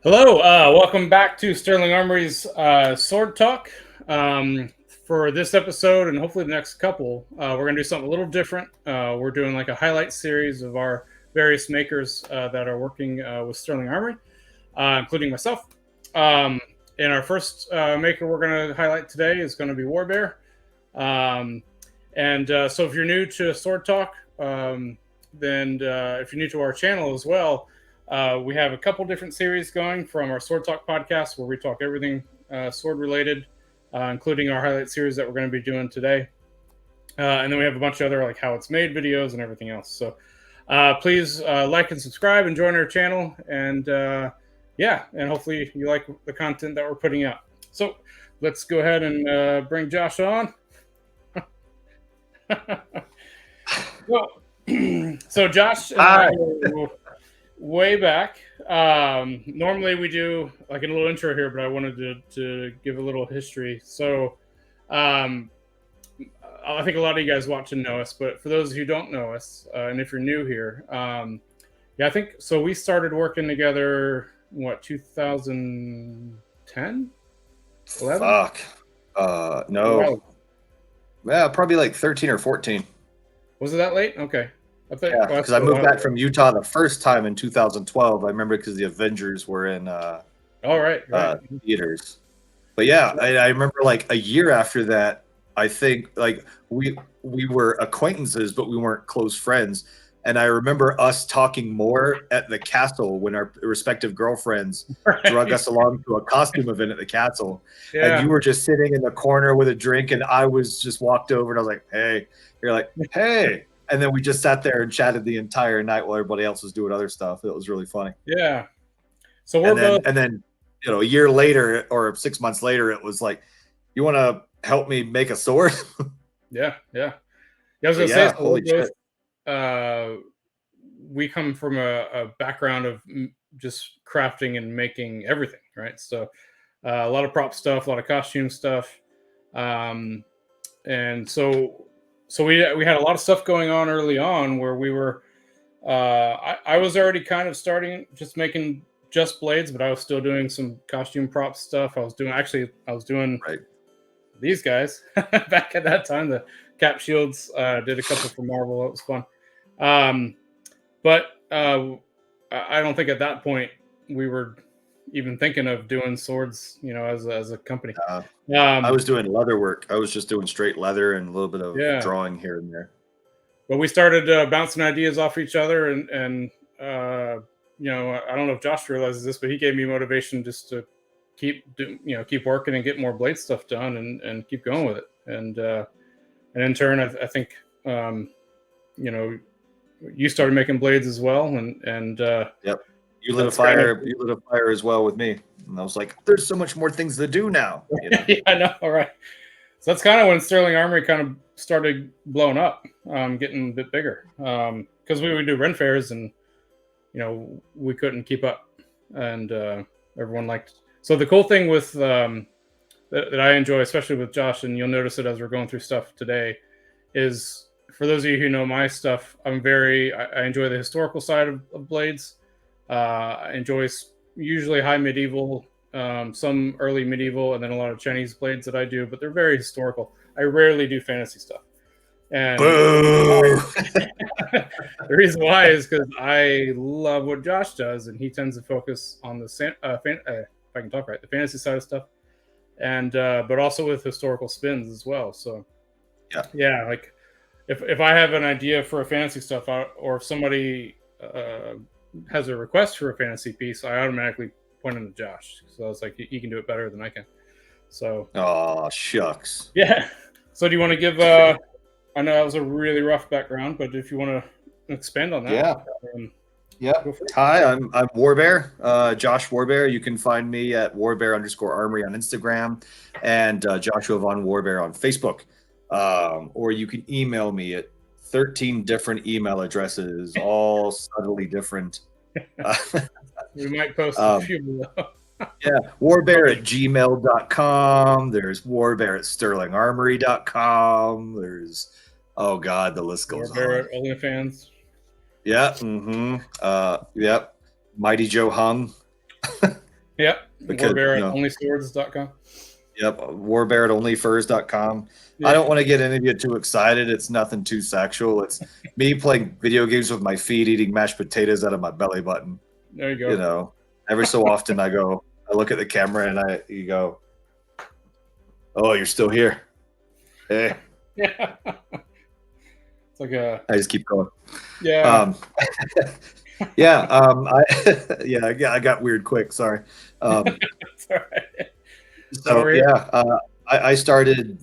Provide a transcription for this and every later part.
Hello, welcome back to Sterling Armory's Sword Talk. For this episode and hopefully the next couple, we're going to do something a little different. We're doing like a highlight series of our various makers that are working with Sterling Armory, including myself. And our first maker we're going to highlight today is going to be Warbear. So if you're new to Sword Talk, then if you're new to our channel as well, we have a couple different series going from our Sword Talk podcast, where we talk everything sword related, including our highlight series that we're going to be doing today. And then we have a bunch of other like how it's made videos and everything else. So please like and subscribe and join our channel. And and hopefully you like the content that we're putting out. So let's go ahead and bring Josh on. So Josh and I way back. Normally we do like a little intro here, but I wanted to give a little history. So I think a lot of you guys watching know us, but for those who don't know us, and if you're new here, I think so. We started working together, 2010? 11? Fuck. No. Yeah, probably like 13 or 14. Was it that late? Okay. Yeah, because I moved back from Utah the first time in 2012. I remember because the Avengers were in theaters. But yeah, I remember like a year after that, I think like we were acquaintances, but we weren't close friends. And I remember us talking more at the castle when our respective girlfriends drug us along to a costume event at the castle. Yeah. And you were just sitting in the corner with a drink, and I was just walked over and I was like, hey. You're like, hey. And then we just sat there and chatted the entire night while everybody else was doing other stuff. It was really funny. Yeah. So we're and then a year later or 6 months later, it was like, you want to help me make a sword? Yeah. I was gonna say, holy shit. We come from a background of just crafting and making everything, right? So a lot of prop stuff, a lot of costume stuff, and so we had a lot of stuff going on early on where we were. I was already kind of starting just making just blades, but I was still doing some costume prop stuff. I was doing these guys back at that time. The cap shields, did a couple for Marvel. It was fun. But I don't think at that point we were even thinking of doing swords, as a company. I was doing leather work. I was just doing straight leather and a little bit of drawing here and there. But we started bouncing ideas off each other, and I don't know if Josh realizes this, but he gave me motivation just to keep working and get more blade stuff done and keep going with it. And in turn, I think you started making blades as well, and yep. You lit a fire. You lit a fire as well with me, and I was like, "There's so much more things to do now." Yeah, I know. All right. So that's kind of when Sterling Armory kind of started blowing up, getting a bit bigger, because we would do Ren fairs, and we couldn't keep up, and everyone liked. So the cool thing with that I enjoy, especially with Josh, and you'll notice it as we're going through stuff today, is for those of you who know my stuff, I enjoy the historical side of blades. I enjoy usually high medieval, some early medieval, and then a lot of Chinese blades that I do, but they're very historical. I rarely do fantasy stuff. And the reason why is because I love what Josh does, and he tends to focus on the if I can talk right, the fantasy side of stuff, and but also with historical spins as well. So yeah, like if I have an idea for a fantasy stuff, or if somebody has a request for a fantasy piece, I automatically point him to Josh. So it's like he can do it better than I can. So shucks. Yeah. So do you want to give I know that was a really rough background, but if you want to expand on that. Hi, I'm Warbear, Josh Warbear. You can find me at Warbear_Armory on Instagram, and Joshua Von Warbear on Facebook. Or you can email me at 13 different email addresses, all subtly different. We might post a few. Warbear@gmail.com. There's Warbear@sterlingarmory.com. There's, oh God, the list goes Warbear on. OnlyFans. Yeah. Mm-hmm. Yep. Mighty Joe Hung. Yep. because Warbear at onlyswords.com. yep, warbear at onlyfurs.com. I Yeah. don't want to get any of you too excited. It's nothing too sexual. It's me playing video games with my feet, eating mashed potatoes out of my belly button. There you You go. know, every so often I look at the camera and you go, "Oh, you're still here." Hey, Yeah. It's like a I just keep going. yeah. Um, yeah, I got weird quick. Sorry. It's all right. No, So we're here. yeah, I started,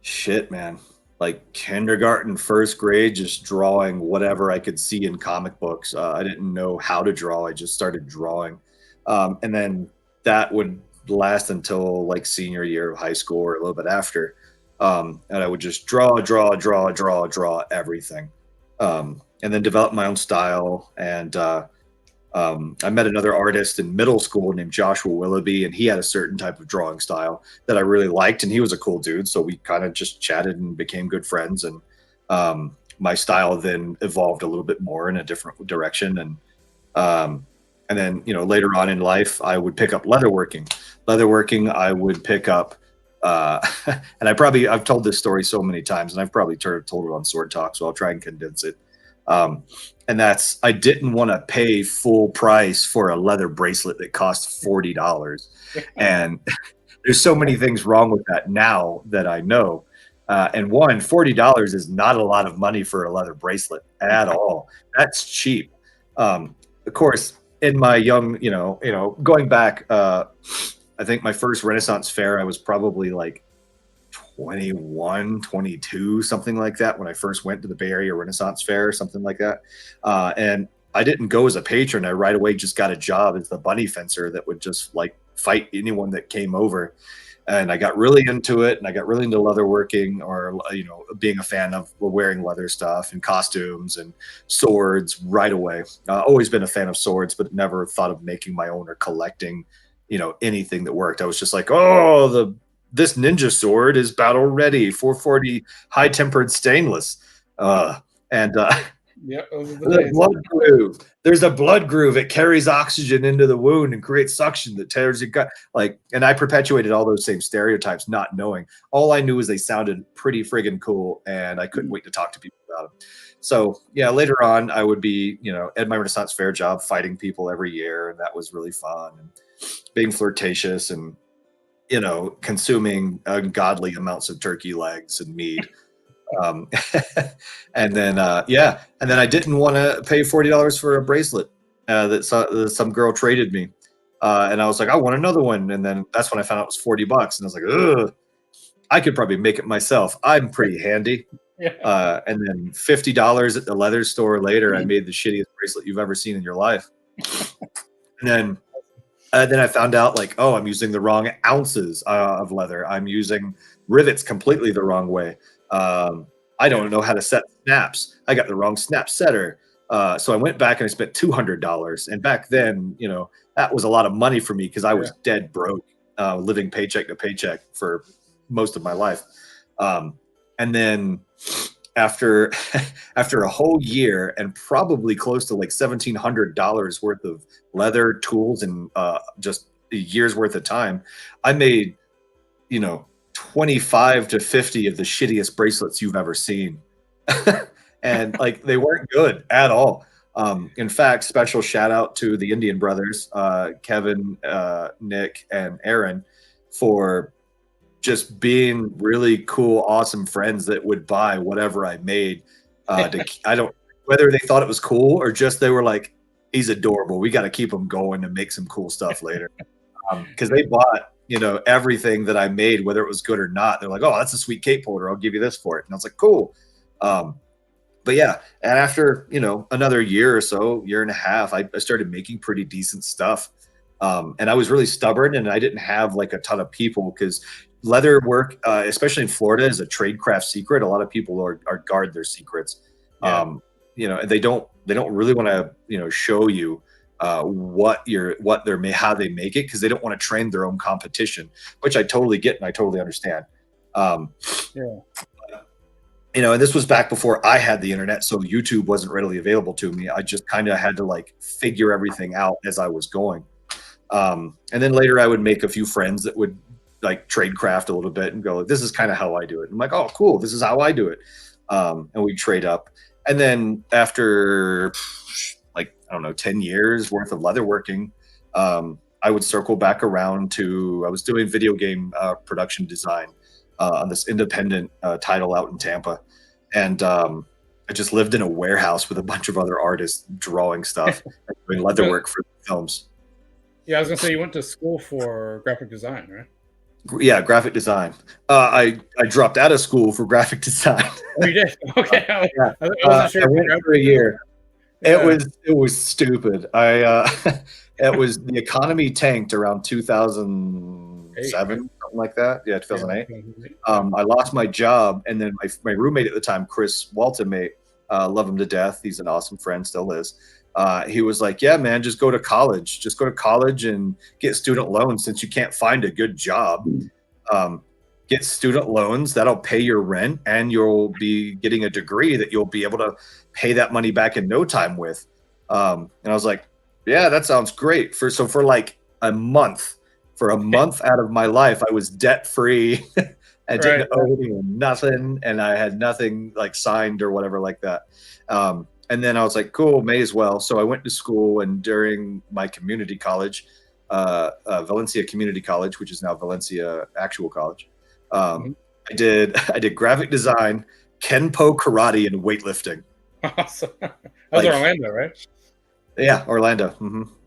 shit, man, like kindergarten, first grade, just drawing whatever I could see in comic books. I didn't know how to draw. I just started drawing, and then that would last until like senior year of high school or a little bit after. And I would just draw everything, and then develop my own style. And I met another artist in middle school named Joshua Willoughby, and he had a certain type of drawing style that I really liked, and he was a cool dude. So we kind of just chatted and became good friends. And my style then evolved a little bit more in a different direction. Um, and then later on in life, I would pick up leatherworking. Leatherworking, I would pick up. And I've told this story so many times, and I've probably told it on Sword Talk, so I'll try and condense it. Um, and that's I didn't want to pay full price for a leather bracelet that cost $40. And there's so many things wrong with that now that I know. And one, $40 is not a lot of money for a leather bracelet at all. That's cheap. Of course, in my young, going back, I think my first Renaissance fair, I was probably like 21, 22, something like that, when I first went to the Bay Area Renaissance Fair or something like that. And I didn't go as a patron. I right away just got a job as the bunny fencer that would just like fight anyone that came over. And I got really into it, and I got really into leatherworking, or being a fan of wearing leather stuff and costumes and swords right away. Always been a fan of swords, but never thought of making my own or collecting anything that worked. I was just like, oh, this ninja sword is battle ready, 440 high tempered stainless. And Yep, those are the the days. blood groove. There's a blood groove. It carries oxygen into the wound and creates suction that tears your gut. Like, and I perpetuated all those same stereotypes, not knowing. All I knew is they sounded pretty friggin' cool, and I couldn't wait to talk to people about them. So yeah, later on, I would be, at my Renaissance Fair job, fighting people every year, and that was really fun. And being flirtatious and consuming ungodly amounts of turkey legs and meat. Um, and then I didn't want to pay $40 for a bracelet that some girl traded me, and I was like, I want another one. And then that's when I found out it was $40, and I was like, ugh, I could probably make it myself. I'm pretty handy. Yeah. And then $50 at the leather store later, I made the shittiest bracelet you've ever seen in your life. And then I found out, like, oh, I'm using the wrong ounces of leather. I'm using rivets completely the wrong way. I don't know how to set snaps. I got the wrong snap setter. So I went back and I spent $200. And back then, that was a lot of money for me because I was dead broke, living paycheck to paycheck for most of my life. And then after a whole year and probably close to like $1,700 worth of leather tools and just a year's worth of time, I made 25 to 50 of the shittiest bracelets you've ever seen. And like, they weren't good at all. In fact, special shout out to the Indian brothers, Kevin, Nick, and Aaron, for just being really cool, awesome friends that would buy whatever I made. I don't, whether they thought it was cool or just they were like, he's adorable, we got to keep him going and make some cool stuff later. Because they bought everything that I made, whether it was good or not. They're like, oh, that's a sweet cape holder, I'll give you this for it. And I was like, cool. But yeah, and after another year or so, year and a half, I started making pretty decent stuff. And I was really stubborn, and I didn't have like a ton of people, because leather work, especially in Florida, is a trade craft secret. A lot of people are guard their secrets. Yeah. They don't really want to show you how they make it, because they don't want to train their own competition, which I totally get and I totally understand. Yeah. you know, and this was back before I had the internet, so YouTube wasn't readily available to me. I just kind of had to like figure everything out as I was going. And then later I would make a few friends that would like trade craft a little bit and go, this is kind of how I do it. I'm like, oh, cool. This is how I do it. And we trade up. And then after like, I don't know, 10 years worth of leatherworking, I would circle back around to, I was doing video game production design on this independent title out in Tampa. And I just lived in a warehouse with a bunch of other artists drawing stuff and doing leatherwork for films. Yeah, I was gonna say you went to school for graphic design, right? Yeah, graphic design. I dropped out of school for graphic design. Oh, you did? Okay. Yeah. I wasn't sure. I went for a year. Yeah. It was stupid. It was the economy tanked around 2007, something like that. Yeah, 2008. I lost my job, and then my roommate at the time, Chris Walton, mate, love him to death. He's an awesome friend, still is. He was like, yeah, man, just go to college. Just go to college and get student loans since you can't find a good job. Get student loans. That'll pay your rent, and you'll be getting a degree that you'll be able to pay that money back in no time with. And I was like, yeah, that sounds great. For like a month, out of my life, I was debt free. I didn't owe anyone nothing, and I had nothing like signed or whatever like that. And then I was like, cool, may as well. So I went to school, and during my community college, Valencia Community College, which is now Valencia Actual College, I did graphic design, Kenpo karate, and weightlifting. Awesome. That was Orlando, right? Yeah, Orlando.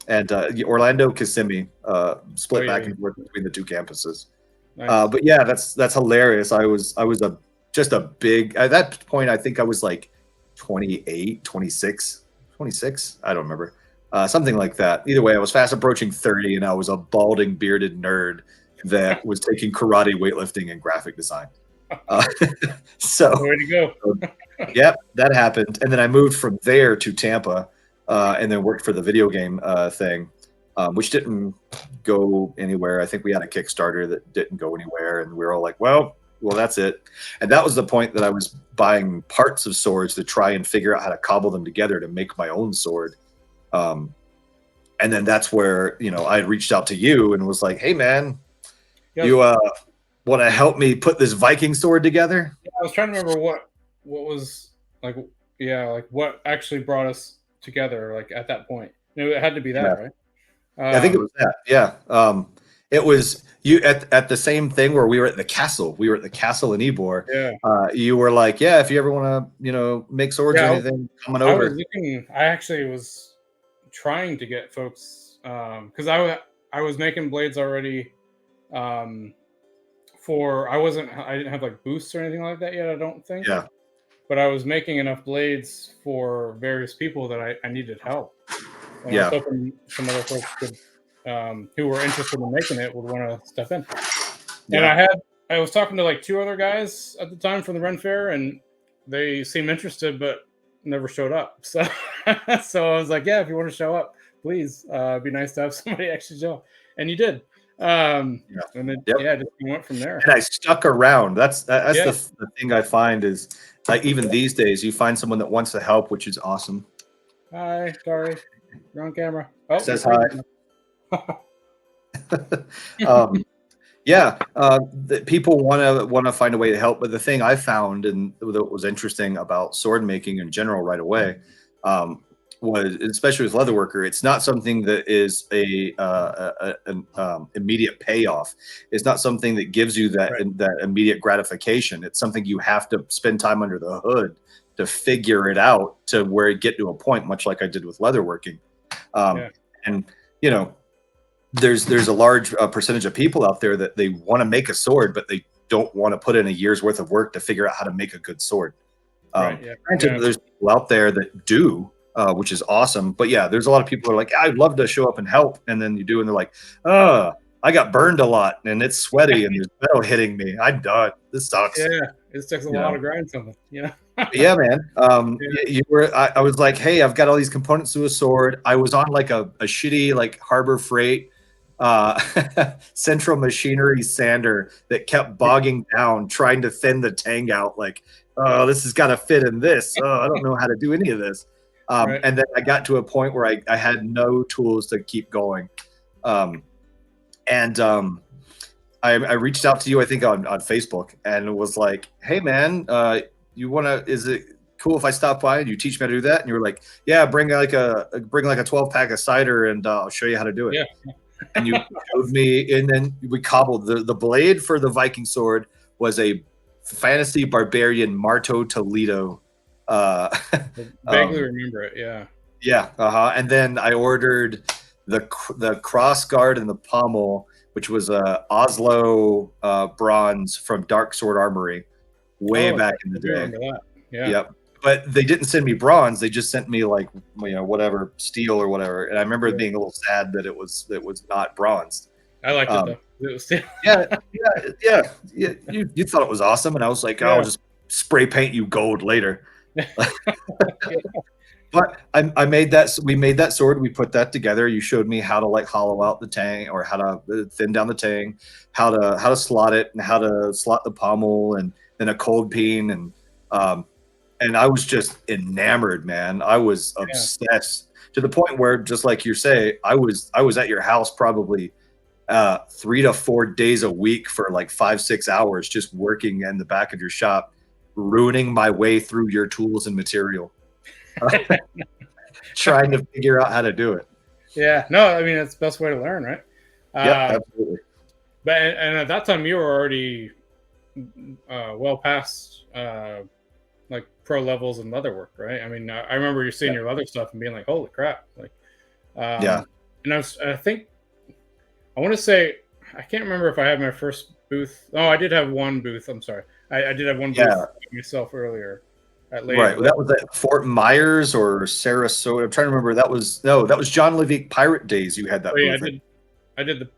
And Orlando Kissimmee, split back and forth between the two campuses. Nice. But yeah, that's hilarious. I was just a big, at that point, I think I was like 28, 26, I don't remember. Something like that. Either way, I was fast approaching 30, and I was a balding, bearded nerd that was taking karate, weightlifting, and graphic design. So, way to go. Yep, that happened. And then I moved from there to Tampa, and then worked for the video game thing, which didn't go anywhere. I think we had a Kickstarter that didn't go anywhere, and we were all like, well, that's it. And that was the point that I was buying parts of swords to try and figure out how to cobble them together to make my own sword. And then that's where, you know, I had reached out to you and was like, hey, man, you want to help me put this Viking sword together? Yeah, I was trying to remember what was like, like what actually brought us together, like at that point. It had to be that, right? I think it was that. Yeah. It was you at the same thing where we were at the castle. We were at the castle in Ybor. Yeah. You were like, yeah, if you ever want to, you know, make swords or anything, come on over. I actually was trying to get folks because I was making blades already. I didn't have like boosts or anything like that yet, I don't think. Yeah. But I was making enough blades for various people that I needed help. And yeah. I was hoping some other folks could, who were interested in making it, would want to step in. Yeah. And I was talking to like 2 other guys at the time from the Ren Fair, and they seemed interested, but never showed up. So, so I was like, yeah, if you want to show up, please, it'd be nice to have somebody actually show up. And you did. And then just went from there. And I stuck around. That's the thing I find is like even these days you find someone that wants to help, which is awesome. Hi, sorry, you're on camera. Oh, says hi. People want to find a way to help, but the thing I found and that was interesting about sword making in general right away was, especially with leatherworker, it's not something that is an immediate payoff. It's not something that gives you that immediate gratification. It's something you have to spend time under the hood to figure it out to where you get to a point, much like I did with leatherworking. And you know, there's a large percentage of people out there that they want to make a sword, but they don't want to put in a year's worth of work to figure out how to make a good sword. Granted, there's people out there that do, which is awesome. But yeah, there's a lot of people who are like, I'd love to show up and help. And then you do, and they're like, I got burned a lot and it's sweaty and there's metal hitting me. I'm done. This sucks. Yeah, it takes a lot of grind something, you know? Yeah, man. I was like, hey, I've got all these components to a sword. I was on like a shitty like Harbor Freight central machinery sander that kept bogging down, trying to thin the tang out. Like, oh, this has got to fit in this. Oh, I don't know how to do any of this. Right. And then I got to a point where I had no tools to keep going. And I reached out to you, I think, on Facebook, and was like, "Hey, man, you want to? Is it cool if I stop by and you teach me how to do that?" And you were like, "Yeah, bring like a 12-pack of cider, and I'll show you how to do it." Yeah. And you showed me, and then we cobbled the blade for the Viking sword was a fantasy barbarian Marto Toledo. I vaguely remember it. Yeah. Yeah, and then I ordered the cross guard and the pommel, which was a Oslo bronze from Dark Sword Armory, way back in the I do day. remember that. Yeah. Yep. But they didn't send me bronze; they just sent me like whatever steel or whatever. And I remember being a little sad that it was not bronze. I liked it though. It was still yeah. You thought it was awesome, and I was like, I'll just spray paint you gold later. But I made that. We made that sword. We put that together. You showed me how to like hollow out the tang, or how to thin down the tang, how to slot it, and how to slot the pommel, and then a cold peen, and I was just enamored, man. I was obsessed to the point where, just like you say, I was at your house probably 3 to 4 days a week for like 5-6 hours, just working in the back of your shop, ruining my way through your tools and material. Trying to figure out how to do it. Yeah, no, I mean it's the best way to learn, right? Yeah, absolutely. But and at that time you were already well past like pro levels in leather work, right? I mean, I remember you seeing your leather stuff and being like, "Holy crap!" Like, yeah. And I think I want to say I can't remember if I had my first booth. Oh, I did have one booth. I'm sorry, I did have one booth myself earlier. Right. Well, that was at Fort Myers or Sarasota. I'm trying to remember. That was John Levick Pirate Days. You had that. Oh, yeah, I did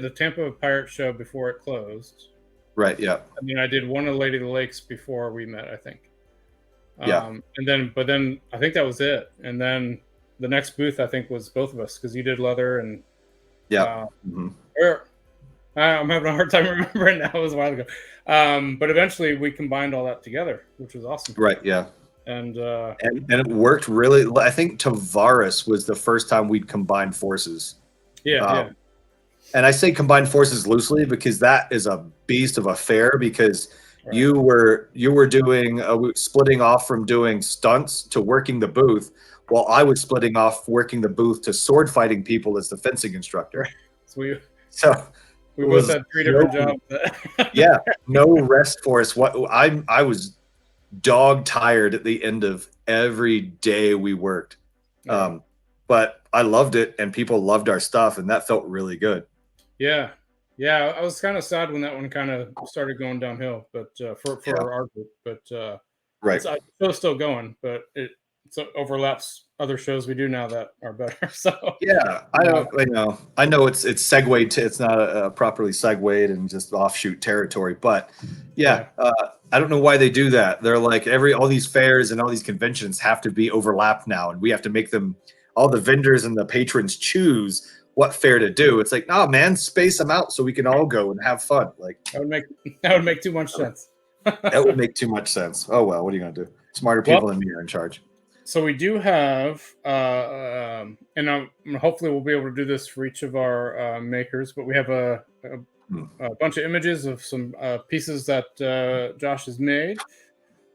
the Tampa Pirate Show before it closed. Right. Yeah. I mean, I did one of Lady of the Lakes before we met, I think. Yeah. But then I think that was it. And then the next booth I think was both of us because you did leather and I'm having a hard time remembering now. It was a while ago. But eventually we combined all that together, which was awesome. Right. Yeah. And it worked really. I think Tavares was the first time we'd combined forces. Yeah. And I say combined forces loosely because that is a beast of a fair, because you were doing splitting off from doing stunts to working the booth, while I was splitting off working the booth to sword fighting people as the fencing instructor. So we both had 3 different jobs. Yeah, no rest for us. I was dog tired at the end of every day we worked. But I loved it, and people loved our stuff, and that felt really good. Yeah. I was kind of sad when that one kind of started going downhill, but for our group, but right, the show's still going, but it overlaps other shows we do now that are better. So yeah, I know it's segued to, it's not properly segued and just offshoot territory, but I don't know why they do that. They're like all these fairs and all these conventions have to be overlapped now, and we have to make them, all the vendors and the patrons, choose what fair to do. It's like, no, man, space them out so we can all go and have fun. Like that would make too much sense. That would make too much sense. Oh well, what are you gonna do? Smarter people than me are in charge. So we do have, and hopefully we'll be able to do this for each of our makers. But we have a bunch of images of some pieces that Josh has made.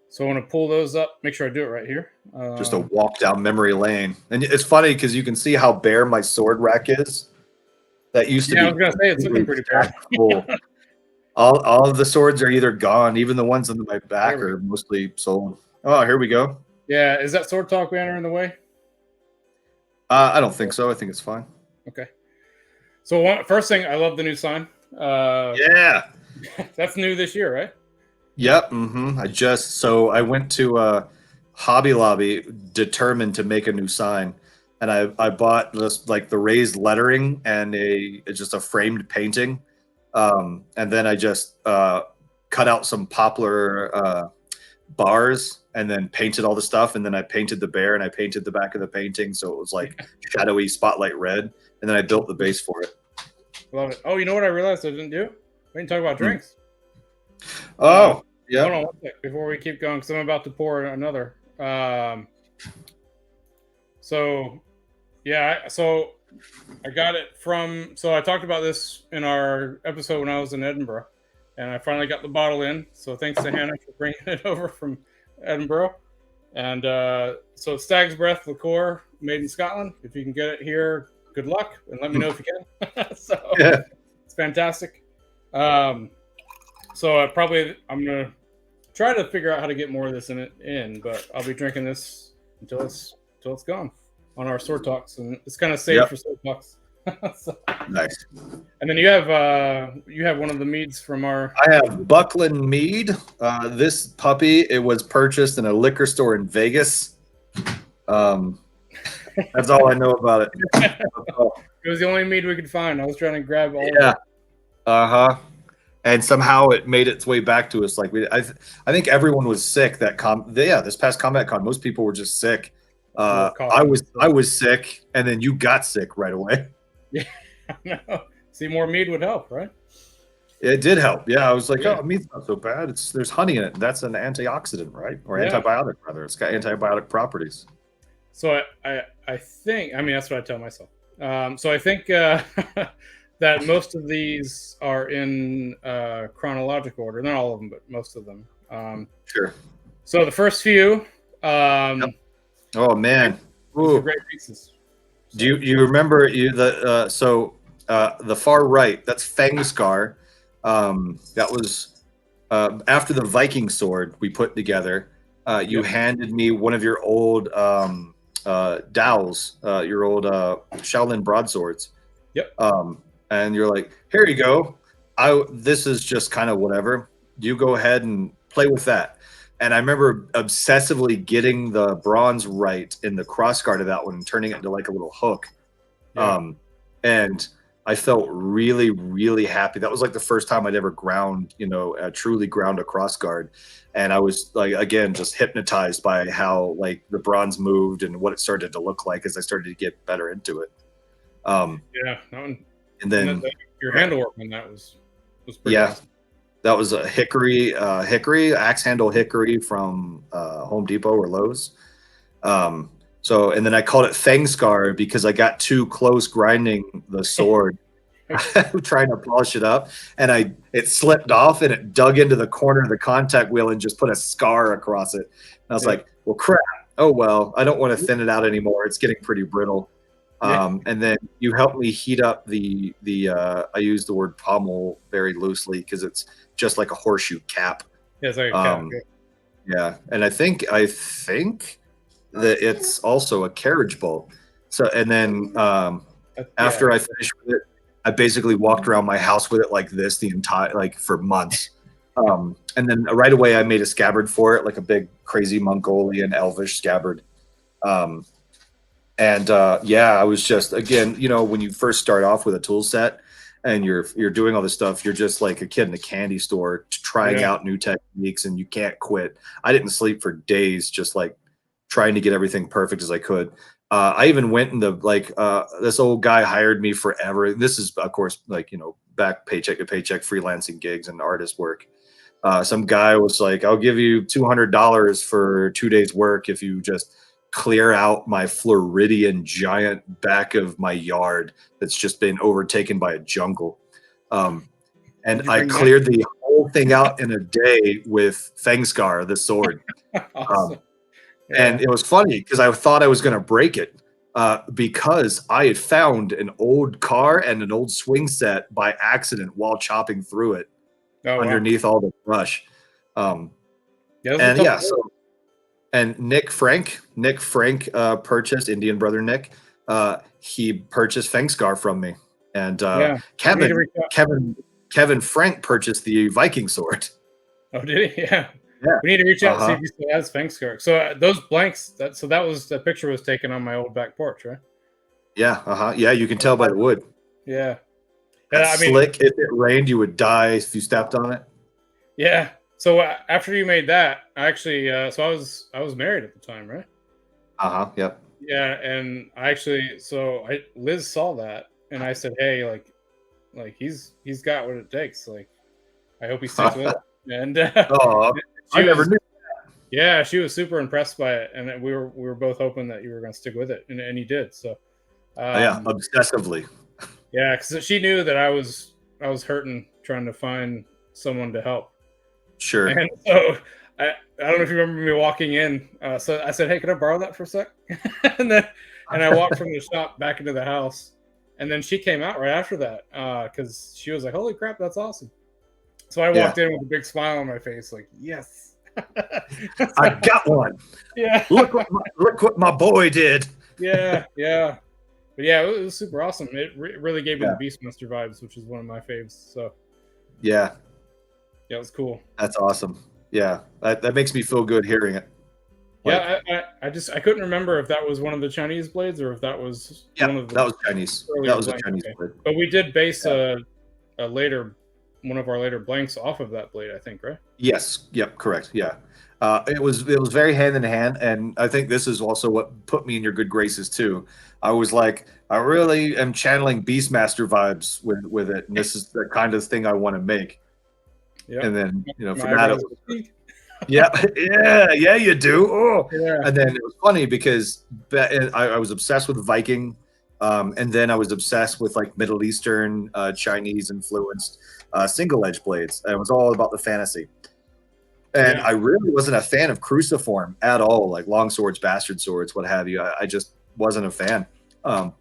So I want to pull those up. Make sure I do it right here. Just a walk down memory lane, and it's funny because you can see how bare my sword rack is. That used to be. I was gonna say it's looking pretty bare. Cool. All of the swords are either gone. Even the ones on my back are mostly sold. Oh, here we go. Yeah, is that Sword Talk banner in the way? I don't think so. I think it's fine. Okay. So first thing, I love the new sign. Yeah. That's new this year, right? Yep. I went to Hobby Lobby determined to make a new sign, and I bought just like the raised lettering and just a framed painting, and then I just cut out some poplar bars and then painted all the stuff, and then I painted the bear and I painted the back of the painting so it was like shadowy spotlight red, and then I built the base for it. Love it. Oh, you know what I realized I didn't do? We didn't talk about drinks. Oh, Hold on yeah. one sec before we keep going, because I'm about to pour another. So yeah, so I got it from. So I talked about this in our episode when I was in Edinburgh, and I finally got the bottle in. So thanks to Hannah for bringing it over from Edinburgh. And so it's Stag's Breath liqueur, made in Scotland. If you can get it here, good luck, and let me know if you can. So Yeah. it's fantastic. So I'm gonna try to figure out how to get more of this in, but I'll be drinking this until it's gone on our sword talks, and it's kind of saved Yep. for sword talks. So, Nice. and then you have one of the meads from our. I have Buckland Mead. This puppy, it was purchased in a liquor store in Vegas. That's all I know about it. It was the only mead we could find. I was trying to grab all. Yeah. Of it. Uh-huh. And somehow it made its way back to us. Like I think everyone was sick this past Combat Con. Most people were just sick. I was sick, and then you got sick right away. Yeah, no. See, more mead would help, right? It did help. Yeah, I was like, Yeah. oh, meat's not so bad. There's honey in it. That's an antioxidant, right? Or Yeah. antibiotic rather. It's got antibiotic properties. So I think, I mean, that's what I tell myself. So I think that most of these are in chronological order. Not all of them, but most of them. Sure. So the first few. Yep. Oh man. These are great pieces. So, Do you remember the far right? That's Fangscar. That was after the Viking sword we put together. You handed me one of your old dowels, your old Shaolin broadswords. Yep. And you're like, here you go. This is just kind of whatever. You go ahead and play with that. And I remember obsessively getting the bronze right in the crossguard of that one and turning it into like a little hook. Yeah. And I felt really, really happy. That was like the first time I'd ever truly ground a crossguard. And I was like, again, just hypnotized by how like the bronze moved and what it started to look like as I started to get better into it. Yeah. And then your handle work on that was pretty awesome. That was a hickory axe handle hickory from Home Depot or Lowe's. And then I called it Fangscar because I got too close grinding the sword, trying to polish it up, and it slipped off and it dug into the corner of the contact wheel and just put a scar across it. And I was like, well, crap. Oh well, I don't want to thin it out anymore. It's getting pretty brittle. And then you helped me heat up the I use the word pommel very loosely because it's just like a horseshoe cap. Yeah, it's like a cap. Yeah, and I think that it's also a carriage bolt. So, and then after I finished with it, I basically walked around my house with it like this for months. And then right away I made a scabbard for it, like a big crazy Mongolian elvish scabbard. I was just, again, when you first start off with a tool set and you're doing all this stuff, you're just like a kid in a candy store trying out new techniques and you can't quit. I didn't sleep for days, just like trying to get everything perfect as I could. I even went in this old guy hired me forever. This is, of course, back paycheck to paycheck freelancing gigs and artist work. Some guy was like, I'll give you $200 for 2 days work if you just clear out my Floridian giant back of my yard that's just been overtaken by a jungle. And I cleared the whole thing out in a day with Fangscar, the sword. Awesome. And it was funny because I thought I was going to break it because I had found an old car and an old swing set by accident while chopping through it underneath all the brush. And Nick Frank purchased Indian brother Nick. He purchased Fangscar from me, and Kevin Frank purchased the Viking sword. Oh, did he? Yeah. We need to reach out and see if he still has Fangscar. So those blanks, that picture was taken on my old back porch, right? Yeah. Yeah, you can tell by the wood. Yeah. Slick. If it rained, you would die if you stepped on it. Yeah. So after you made that, I actually, I was married at the time, right? Yep. Yeah, and Liz saw that, and I said, hey, like, like he's got what it takes. Like I hope he sticks with it. And Oh, I never knew. yeah, she was super impressed by it, and we were both hoping that you were going to stick with it, and you did. So Yeah, obsessively. yeah, because she knew that I was hurting trying to find someone to help. Sure. And so I don't know if you remember me walking in. So I said, "Hey, can I borrow that for a sec?" and I walked from the shop back into the house, and then she came out right after that because she was like, "Holy crap, that's awesome!" So I walked in with a big smile on my face, like, "Yes, I got one." Yeah, look what my boy did. yeah. But yeah, it was super awesome. It really gave me the Beastmaster vibes, which is one of my faves. So yeah, it was cool. That's awesome. Yeah, that makes me feel good hearing it. Yeah, I couldn't remember if that was one of the Chinese blades or if that was one of the. That was Chinese. That was a Chinese blade. But we did base a later one of our later blanks off of that blade, I think, right? Yes. Yep. Correct. Yeah. It was very hand in hand, and I think this is also what put me in your good graces too. I was like, I really am channeling Beastmaster vibes with it, and this is the kind of thing I want to make. Yeah. And then for that, it was, yeah, you do. Oh, yeah. And then it was funny because I was obsessed with Viking, and then I was obsessed with like Middle Eastern, Chinese influenced single edge blades. And it was all about the fantasy. And I really wasn't a fan of cruciform at all, like long swords, bastard swords, what have you. I just wasn't a fan. And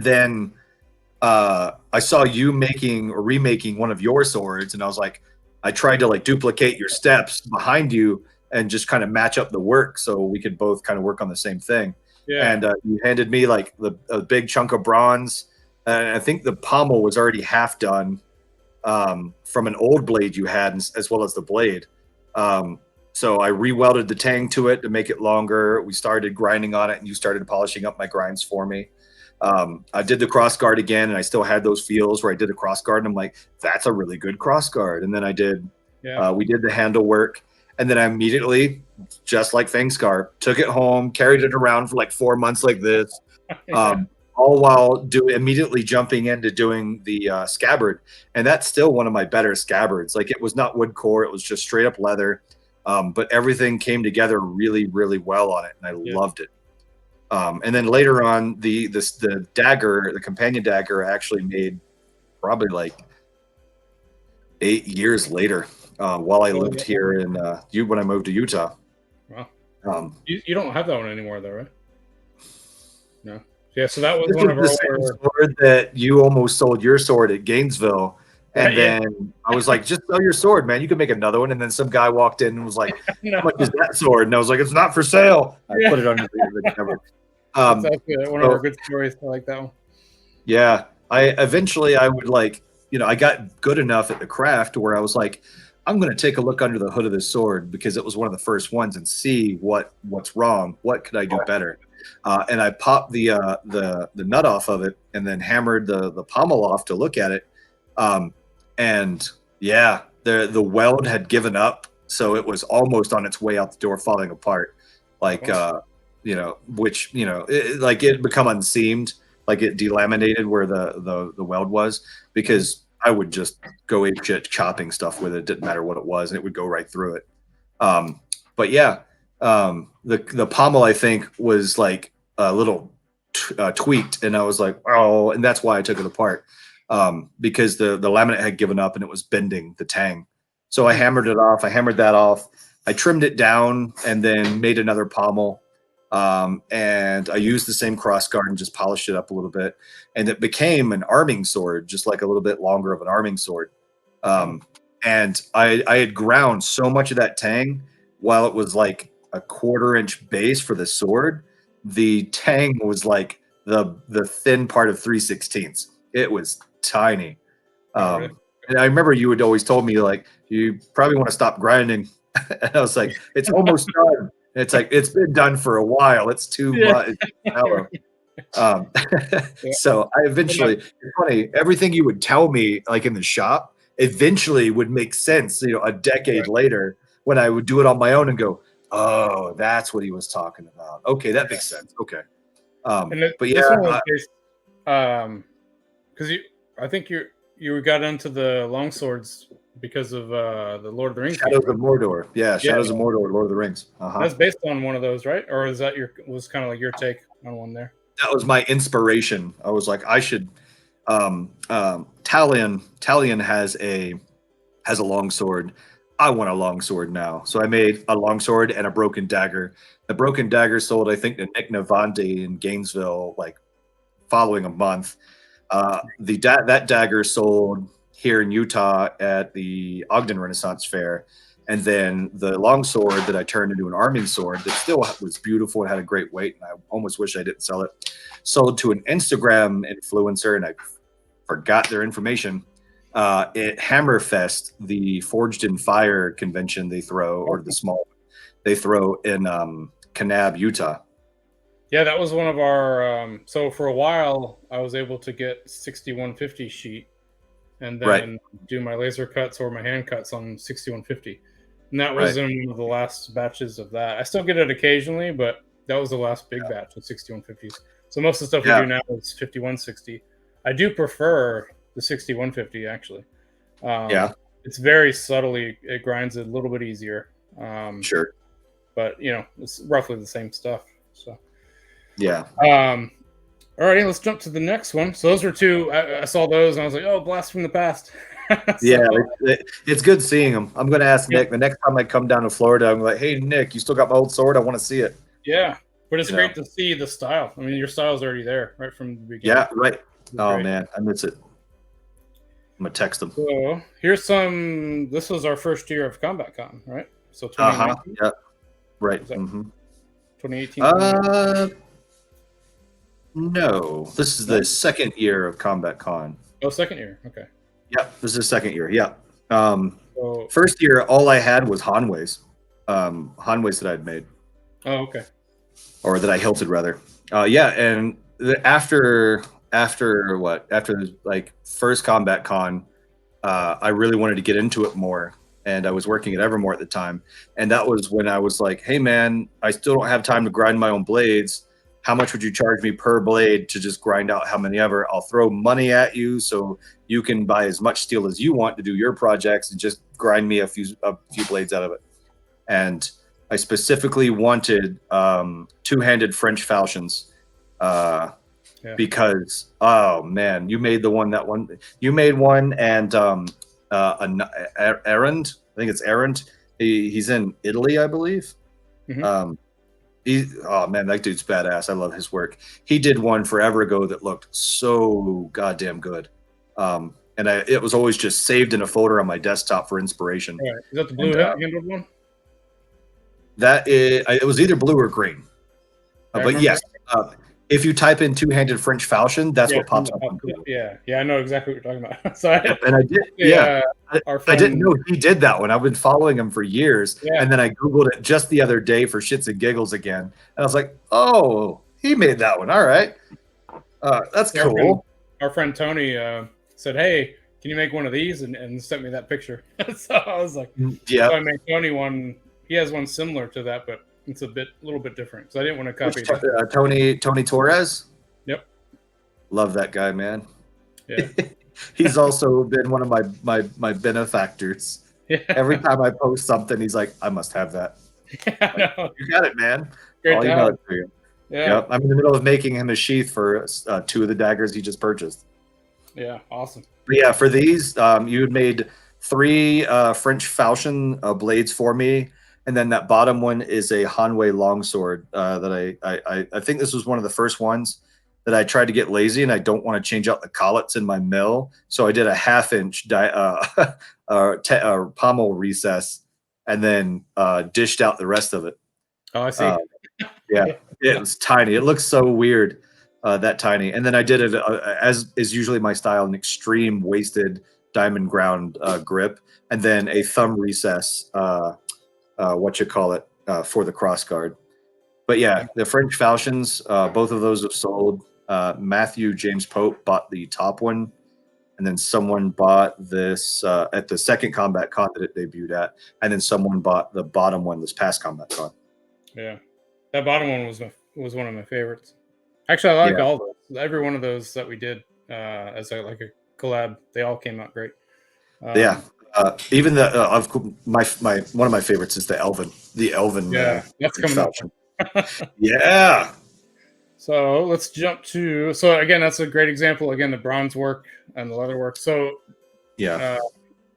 then I saw you making or remaking one of your swords, and I was like, I tried to like duplicate your steps behind you and just kind of match up the work so we could both kind of work on the same thing. Yeah. And you handed me like a big chunk of bronze, and I think the pommel was already half done from an old blade you had, as well as the blade. So I re-welded the tang to it to make it longer. We started grinding on it, and you started polishing up my grinds for me. I did the cross guard again, and I still had those feels where I did a cross guard, and I'm like, that's a really good cross guard. And then we did the handle work, and then I immediately, just like Fangscar, took it home, carried it around for like 4 months like this, all while immediately jumping into doing the scabbard. And that's still one of my better scabbards. Like, it was not wood core, it was just straight up leather, but everything came together really, really well on it, and I loved it. And then later on, the dagger, the companion dagger, I actually made probably like 8 years later, while I lived here in when I moved to Utah. Wow. You don't have that one anymore, though, right? No. Yeah. So that was this one of our sword that you almost sold your sword at Gainesville. And then I was like, just sell your sword, man. You can make another one. And then some guy walked in and was like, how much is that sword? And I was like, it's not for sale. I put it under the cover. That's actually one of our good stories. I like that one. Yeah. I would like, I got good enough at the craft where I was like, I'm going to take a look under the hood of this sword because it was one of the first ones and see what's wrong. What could I do better? And I popped the nut off of it and then hammered the pommel off to look at it. And yeah, the weld had given up, so it was almost on its way out the door, falling apart. Like, which like it become unseamed, like it delaminated where the weld was, because I would just go apeshit chopping stuff with it. It didn't matter what it was, and it would go right through it. But yeah, the pommel I think was like a little tweaked, and I was like, oh, and that's why I took it apart. Because the laminate had given up and it was bending the tang. So I hammered it off. I hammered that off. I trimmed it down and then made another pommel. And I used the same cross guard and just polished it up a little bit. And it became an arming sword, just like a little bit longer of an arming sword. And I had ground so much of that tang while it was like a 1/4-inch base for the sword. The tang was like the thin part of 3/16. It was tiny. And I remember you had always told me, like, you probably want to stop grinding. And I was like, it's almost done. And it's like, it's been done for a while. It's too much. So I eventually, it's funny, everything you would tell me, like in the shop, eventually would make sense, a decade later when I would do it on my own and go, oh, that's what he was talking about. Okay, that makes sense. Okay. But yeah. Because I think you got into the long swords because of the Lord of the Rings Shadows game, of Mordor. Yeah, yeah, Shadows of Mordor, Lord of the Rings. that's based on one of those, right? Or is that was kind of like your take on one there? That was my inspiration. I was like, I should. Talion has a long sword. I want a long sword now. So I made a long sword and a broken dagger. The broken dagger sold, I think, to Nick Navandi in Gainesville, like following a month. That dagger sold here in Utah at the Ogden Renaissance Fair. And then the long sword that I turned into an arming sword that still was beautiful and had a great weight, and I almost wish I didn't sell it, sold to an Instagram influencer, and I forgot their information. At Hammerfest, the Forged in Fire convention they throw, or the small they throw in Kanab, Utah. Yeah, that was one of our. So for a while, I was able to get 6150 sheet, and then do my laser cuts or my hand cuts on 6150, and that was in one of the last batches of that. I still get it occasionally, but that was the last big batch of 6150s. So most of the stuff we do now is 5160. I do prefer the 6150 actually. It's very subtly, it grinds a little bit easier. Sure, but it's roughly the same stuff. So yeah. Alrighty, let's jump to the next one. So those were two. I saw those and I was like, "Oh, blast from the past." Yeah, it's good seeing them. I'm going to ask Nick the next time I come down to Florida. I'm like, "Hey, Nick, you still got my old sword? I want to see it." Yeah, but it's great to see the style. I mean, your style's already there right from the beginning. Yeah, right. Oh man, I miss it. I'm gonna text them. So here's some. This was our first year of Combat Con, right? So 2019. Yeah, right. 2018. No, this is the second year of Combat Con. Oh, second year. Okay. Yeah, this is the second year. Yeah. First year, all I had was Hanways. Hanways that I'd made. Oh, okay. Or that I hilted rather. Yeah, and after like first Combat Con, I really wanted to get into it more, and I was working at Evermore at the time, and that was when I was like, "Hey, man, I still don't have time to grind my own blades. How much would you charge me per blade to just grind out how many ever? I'll throw money at you so you can buy as much steel as you want to do your projects, and just grind me a few blades out of it." And I specifically wanted two-handed French falchions. Because man, you made you made one, and Errand, I think it's Errand. He's in Italy, I believe. Man, that dude's badass. I love his work. He did one forever ago that looked so goddamn good. And it was always just saved in a folder on my desktop for inspiration. Right. Is that the blue handled one? It was either blue or green. But yes, if you type in two-handed French falchion, that's what pops up. Yeah, I know exactly what you're talking about. So I did. Yeah, I didn't know he did that one. I've been following him for years, and then I googled it just the other day for shits and giggles again, and I was like, "Oh, he made that one. All right, that's cool." Our friend Tony said, "Hey, can you make one of these?" and sent me that picture. So I was like, "Yeah." So I made Tony one. He has one similar to that, but it's a little bit different. So I didn't want to copy it. Tony Torres. Yep. Love that guy, man. Yeah. He's also been one of my benefactors. Yeah. Every time I post something, he's like, "I must have that." Yeah, you got it, man. Great job. Yeah. Yep. I'm in the middle of making him a sheath for two of the daggers he just purchased. Yeah, awesome. But yeah, for these, you had made 3 French falchion blades for me. And then that bottom one is a Hanway longsword that I think this was one of the first ones that I tried to get lazy, and I don't want to change out the collets in my mill. So I did a 1/2-inch pommel recess and then dished out the rest of it. Oh, I see. Yeah, it was tiny. It looks so weird, that tiny. And then I did it, as is usually my style, an extreme wasted diamond ground grip, and then a thumb recess, for the cross guard. But yeah, the French falchions, both of those have sold. Matthew James Pope bought the top one, and then someone bought this at the second Combat Con that it debuted at, and then someone bought the bottom one this past Combat Con. Yeah, that bottom one was one of my favorites. Actually, I like all those. Every one of those that we did as a collab. They all came out great. Yeah. Even the of my one of my favorites is the Elven. The Elven. Yeah, that's coming up. Yeah. So let's jump to. So again, that's a great example. Again, the bronze work and the leather work. So Yeah.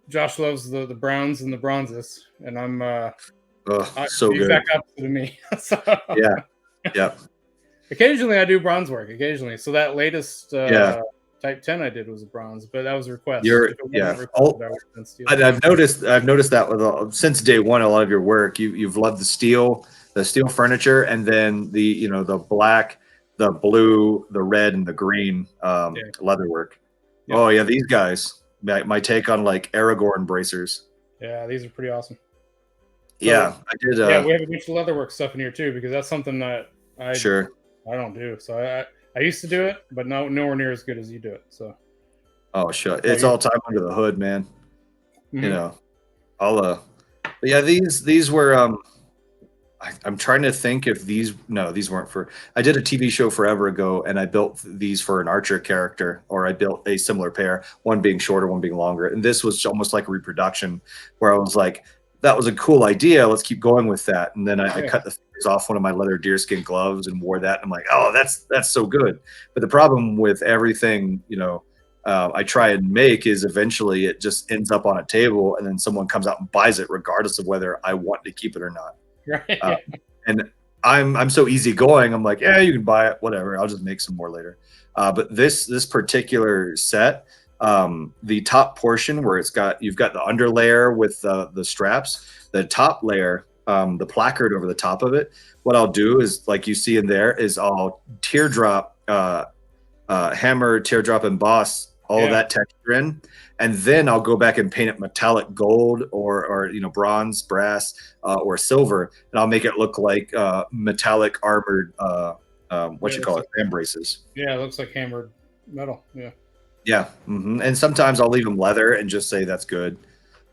Josh loves the browns and the bronzes, and I'm so the good. exact opposite of me. So Yeah. Yeah. occasionally I do bronze work. Occasionally, so that latest Type 10 I did was a bronze, but that was a request. If it wasn't requested, I would have done steel. I've noticed that with since day one, a lot of your work, you've loved the steel furniture, and then the black, the blue, the red, and the green leather work. Yeah. Oh yeah, these guys. My take on like Aragorn bracers. Yeah, these are pretty awesome. So, yeah, I did. Yeah, we have a bunch of leatherwork stuff in here too, because that's something that I don't do. So I used to do it, but nowhere near as good as you do it. So. Oh sure, it's all time under the hood, man. Mm-hmm. But yeah, these were I'm trying to think if these weren't for. I did a TV show forever ago, and I built these for an Archer character, or I built a similar pair, one being shorter, one being longer, and this was almost like a reproduction, where I was like, that was a cool idea. Let's keep going with that. And then I cut the fingers off one of my leather deerskin gloves and wore that. And I'm like, oh, that's so good. But the problem with everything, I try and make is eventually it just ends up on a table, and then someone comes out and buys it, regardless of whether I want to keep it or not. Right. And I'm so easygoing. I'm like, yeah, you can buy it, whatever. I'll just make some more later. But this particular set. The top portion where you've got the underlayer with the straps, the top layer, the placard over the top of it. What I'll do is, like you see in there, is I'll teardrop, hammer, teardrop, emboss all of that texture in, and then I'll go back and paint it metallic gold or bronze, brass, or silver, and I'll make it look like metallic armored hand braces. Yeah, it looks like hammered metal. Yeah. Yeah, and sometimes I'll leave them leather and just say that's good,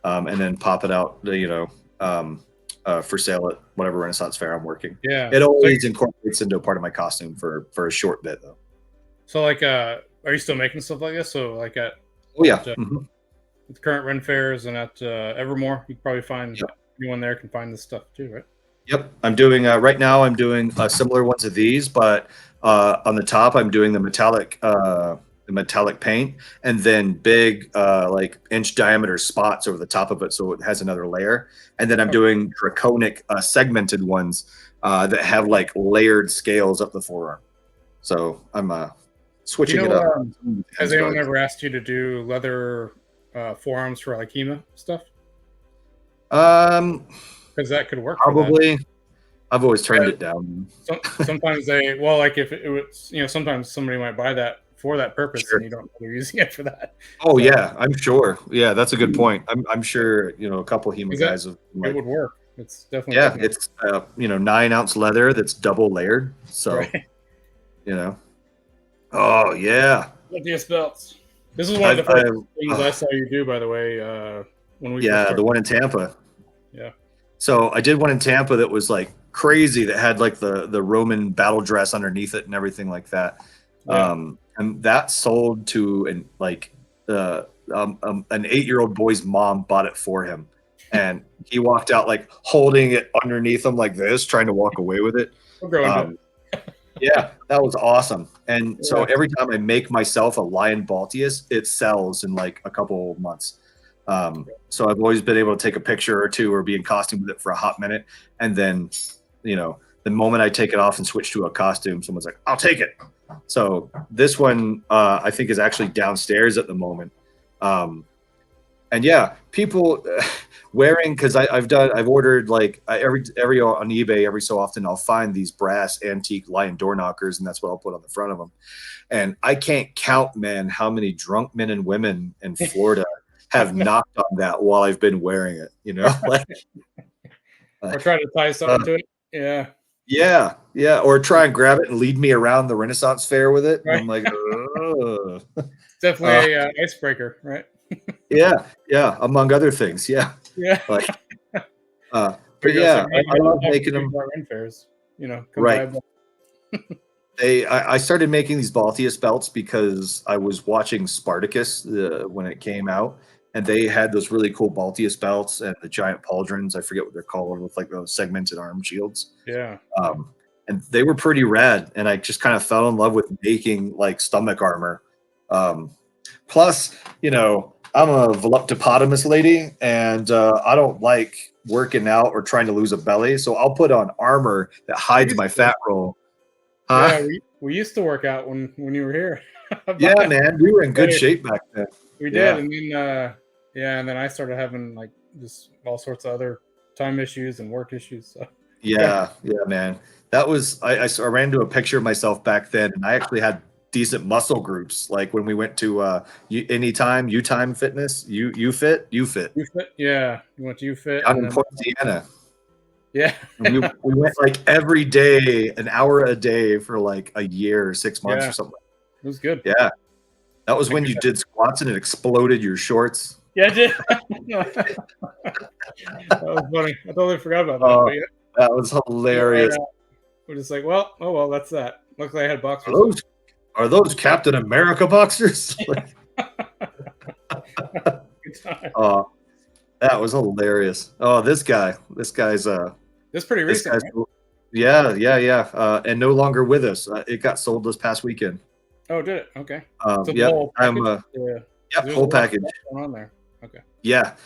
and then pop it out, for sale at whatever Renaissance fair I'm working. Yeah, it always incorporates into a part of my costume for a short bit though. So, like, are you still making stuff like this? So, like at the current Ren fairs and at Evermore, you can probably find anyone there can find this stuff too, right? Yep, I'm doing right now. I'm doing similar ones of these, but on the top, I'm doing the metallic paint, and then big like inch diameter spots over the top of it, so it has another layer. And then I'm doing draconic segmented ones that have like layered scales up the forearm. So I'm switching it up. Has anyone ever asked you to do leather forearms for like HEMA stuff? Because that could work. Probably. I've always turned it down. Sometimes like if it was, sometimes somebody might buy that for that purpose, and you don't know they're using it for that. Oh, yeah, I'm sure. Yeah, that's a good point. I'm sure a couple HEMA guys have. It would work. It's definitely it's 9-ounce leather that's double layered. So oh yeah. Lithius belts. This is one of the first things I saw you do, by the way. When we the one in Tampa. Yeah. So I did one in Tampa that was like crazy, that had like the Roman battle dress underneath it and everything like that. Yeah. And that sold to an 8-year-old boy's mom bought it for him, and he walked out like holding it underneath him like this, trying to walk away with it. Yeah, that was awesome. And so every time I make myself a Lion Baltius, it sells in like a couple months. So I've always been able to take a picture or two or be in costume with it for a hot minute, and then the moment I take it off and switch to a costume, someone's like, I'll take it. So this one I think is actually downstairs at the moment. And yeah, people wearing, because I've ordered like every on eBay every so often I'll find these brass antique lion door knockers, and that's what I'll put on the front of them. And I can't count, man, how many drunk men and women in Florida have knocked on that while I've been wearing it, like or try to tie something to it. Yeah, or try and grab it and lead me around the Renaissance fair with it. Right. And I'm like, definitely a icebreaker, right? yeah, among other things, yeah. Like, but yeah, I love making them Ren fairs, right. I started making these Baltius belts because I was watching Spartacus when it came out, and they had those really cool Baltius belts and the giant pauldrons. I forget what they're called, with like those segmented arm shields. Yeah. And they were pretty rad. And I just kind of fell in love with making like stomach armor. Um, Plus, I'm a voluptopotamus lady, and I don't like working out or trying to lose a belly. So I'll put on armor that hides my fat roll. Huh? Yeah, we used to work out when you were here. Yeah, man, we were in good shape back then. We Yeah. did, and then and then I started having like just all sorts of other time issues and work issues. So Yeah, man. That was I ran into a picture of myself back then, and I actually had decent muscle groups. Like when we went to Anytime, U Time Fitness, you fit. UFit, yeah, you went to UFit Down and in then Portiana. yeah, And we went like every day, an hour a day for like a year or 6 months yeah, or something. it was good. Yeah, that was I when could- you did squats and it exploded your shorts. Yeah, I did. That was funny. I totally forgot about that. But yeah, That was hilarious. we're just like, well, oh well, that's that. Luckily, I had Are boxers. those are those Captain America boxers? Good time. Oh, that was hilarious. Oh, this guy's This is pretty this recent, guy's right? cool. Yeah. And no longer with us. It got sold this past weekend. Oh, did it? Okay. So the Yep, whole I'm package? Yeah. yep, There's a whole lot of package. stuff going on there. Okay. Yeah.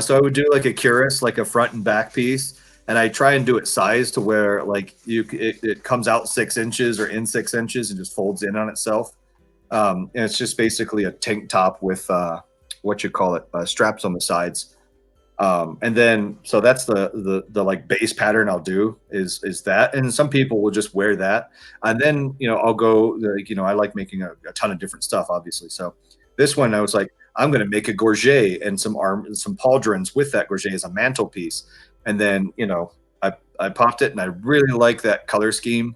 So I would do like a cuirass, like a front and back piece, and I try and do it size to where like it comes out 6 inches or in 6 inches and just folds in on itself. And it's just basically a tank top with what you call it, straps on the sides. And then so that's the like base pattern I'll do is that, and some people will just wear that, and then I'll go like I like making a ton of different stuff, obviously. So this one I was like, I'm going to make a gorget and some pauldrons with that gorget as a mantelpiece, and then I popped it, and I really like that color scheme.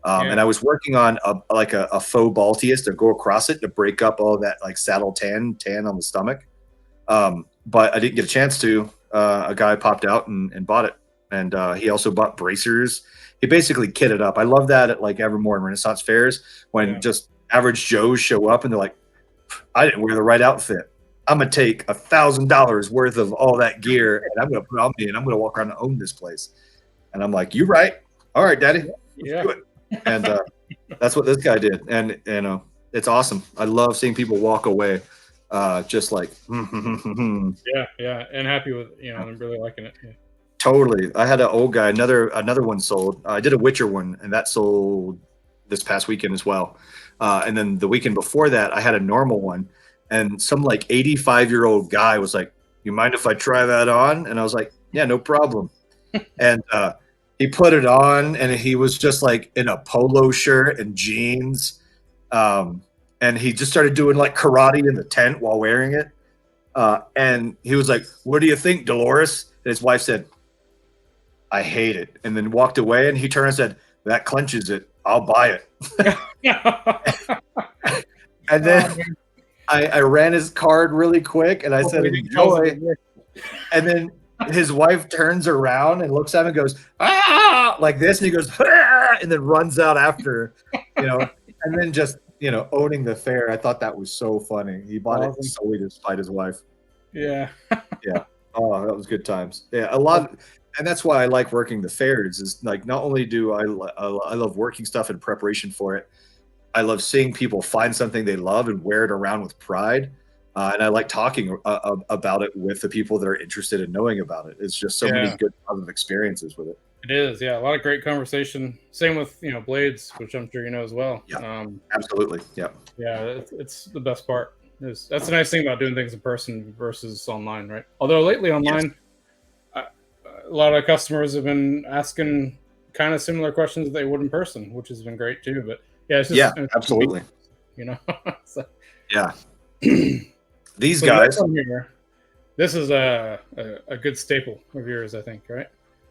Yeah. And I was working on a faux Baltius to go across it to break up all that like saddle tan on the stomach. But I didn't get a chance to. A guy popped out and bought it, and he also bought bracers. He basically kitted up. I love that at like Evermore and Renaissance fairs when just average Joes show up and they're like, I didn't wear the right outfit. I'm gonna take $1,000 worth of all that gear and I'm gonna put it on me and I'm gonna walk around and own this place. And I'm like, you right? All right, Daddy. Let's do it. And that's what this guy did. And it's awesome. I love seeing people walk away just like yeah, and happy with I'm really liking it. Yeah. totally. I had an old guy, another one sold. I did a Witcher one, and that sold this past weekend as well. And then the weekend before that, I had a normal one, and some like 85-year-old guy was like, "You mind if I try that on?" And I was like, "Yeah, no problem." And he put it on, and he was just like in a polo shirt and jeans. And he just started doing like karate in the tent while wearing it. And he was like, "What do you think, Dolores?" And his wife said, "I hate it." And then walked away, and he turned and said, "That clenches it. I'll buy it." And then I ran his card really quick, and I said, "Enjoy." And then his wife turns around and looks at him and goes, "Ah!" like this, and he goes, "Ah!" and then runs out after, and then just owning the fair. I thought that was so funny. He bought it solely to spite his wife. Yeah. Yeah. Oh, that was good times. Yeah, a lot, and that's why I like working the fairs. Is like not only do I love working stuff in preparation for it, I love seeing people find something they love and wear it around with pride. And I like talking about it with the people that are interested in knowing about it. It's just so many good positive experiences with it. It is, yeah, a lot of great conversation. Same with blades, which I'm sure you know as well. Yeah, absolutely. Yeah, yeah, it's the best part. That's the nice thing about doing things in person versus online, right? Although lately online, a lot of customers have been asking kind of similar questions that they would in person, which has been great too. But yeah, it's just absolutely. So. Yeah. These guys. This is a good staple of yours, I think, right?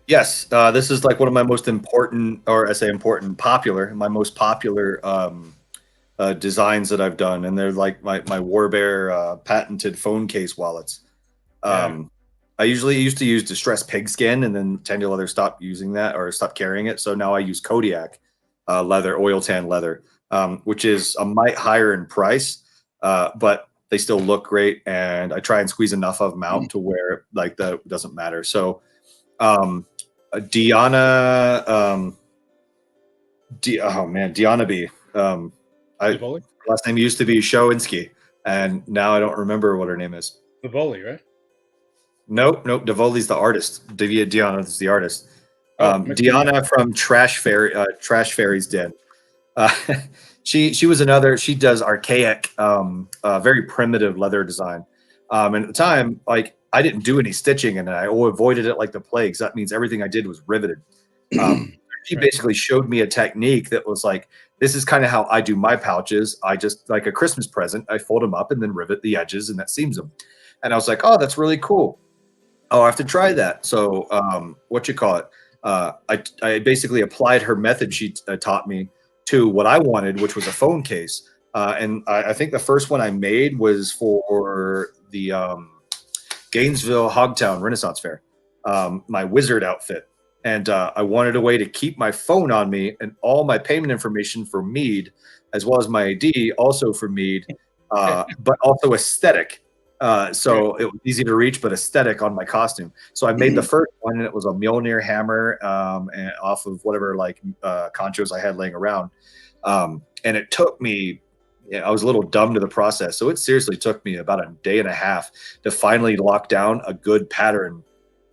Yes, this is like one of my most important, or I say important, popular, my most popular designs that I've done, and they're like my Warbear patented phone case wallets. I usually used to use distressed pigskin, and then Tendy Leather stopped using that or stopped carrying it, so now I use Kodiak. leather, oil tan leather, which is a mite higher in price, but they still look great. And I try and squeeze enough of them out to where like that doesn't matter. So Diana, oh man, Diana B. The Last name used to be Showinski, and now I don't remember what her name is. bully, right? Nope. Davoli's the artist. Diana is the artist. Oh, Diana from Trash Fairy's Den. She was another. She does archaic, very primitive leather design. And at the time, like I didn't do any stitching, and I avoided it like the plague. So that means everything I did was riveted. She basically showed me a technique that was like, this is kind of how I do my pouches. I just like a Christmas present. I fold them up and then rivet the edges, and that seams them. And I was like, oh, that's really cool. Oh, I have to try that. So what you call it? I basically applied her method she taught me to what I wanted, which was a phone case. And I think the first one I made was for the Gainesville Hogtown Renaissance Fair, my wizard outfit. And I wanted a way to keep my phone on me and all my payment information for Mead, as well as my ID also for Mead, but also aesthetic. So it was easy to reach, but aesthetic on my costume. So I made the first one, and it was a Mjolnir hammer and off of whatever like conchos I had laying around. And it took me, I was a little dumb to the process. So it seriously took me about a day and a half to finally lock down a good pattern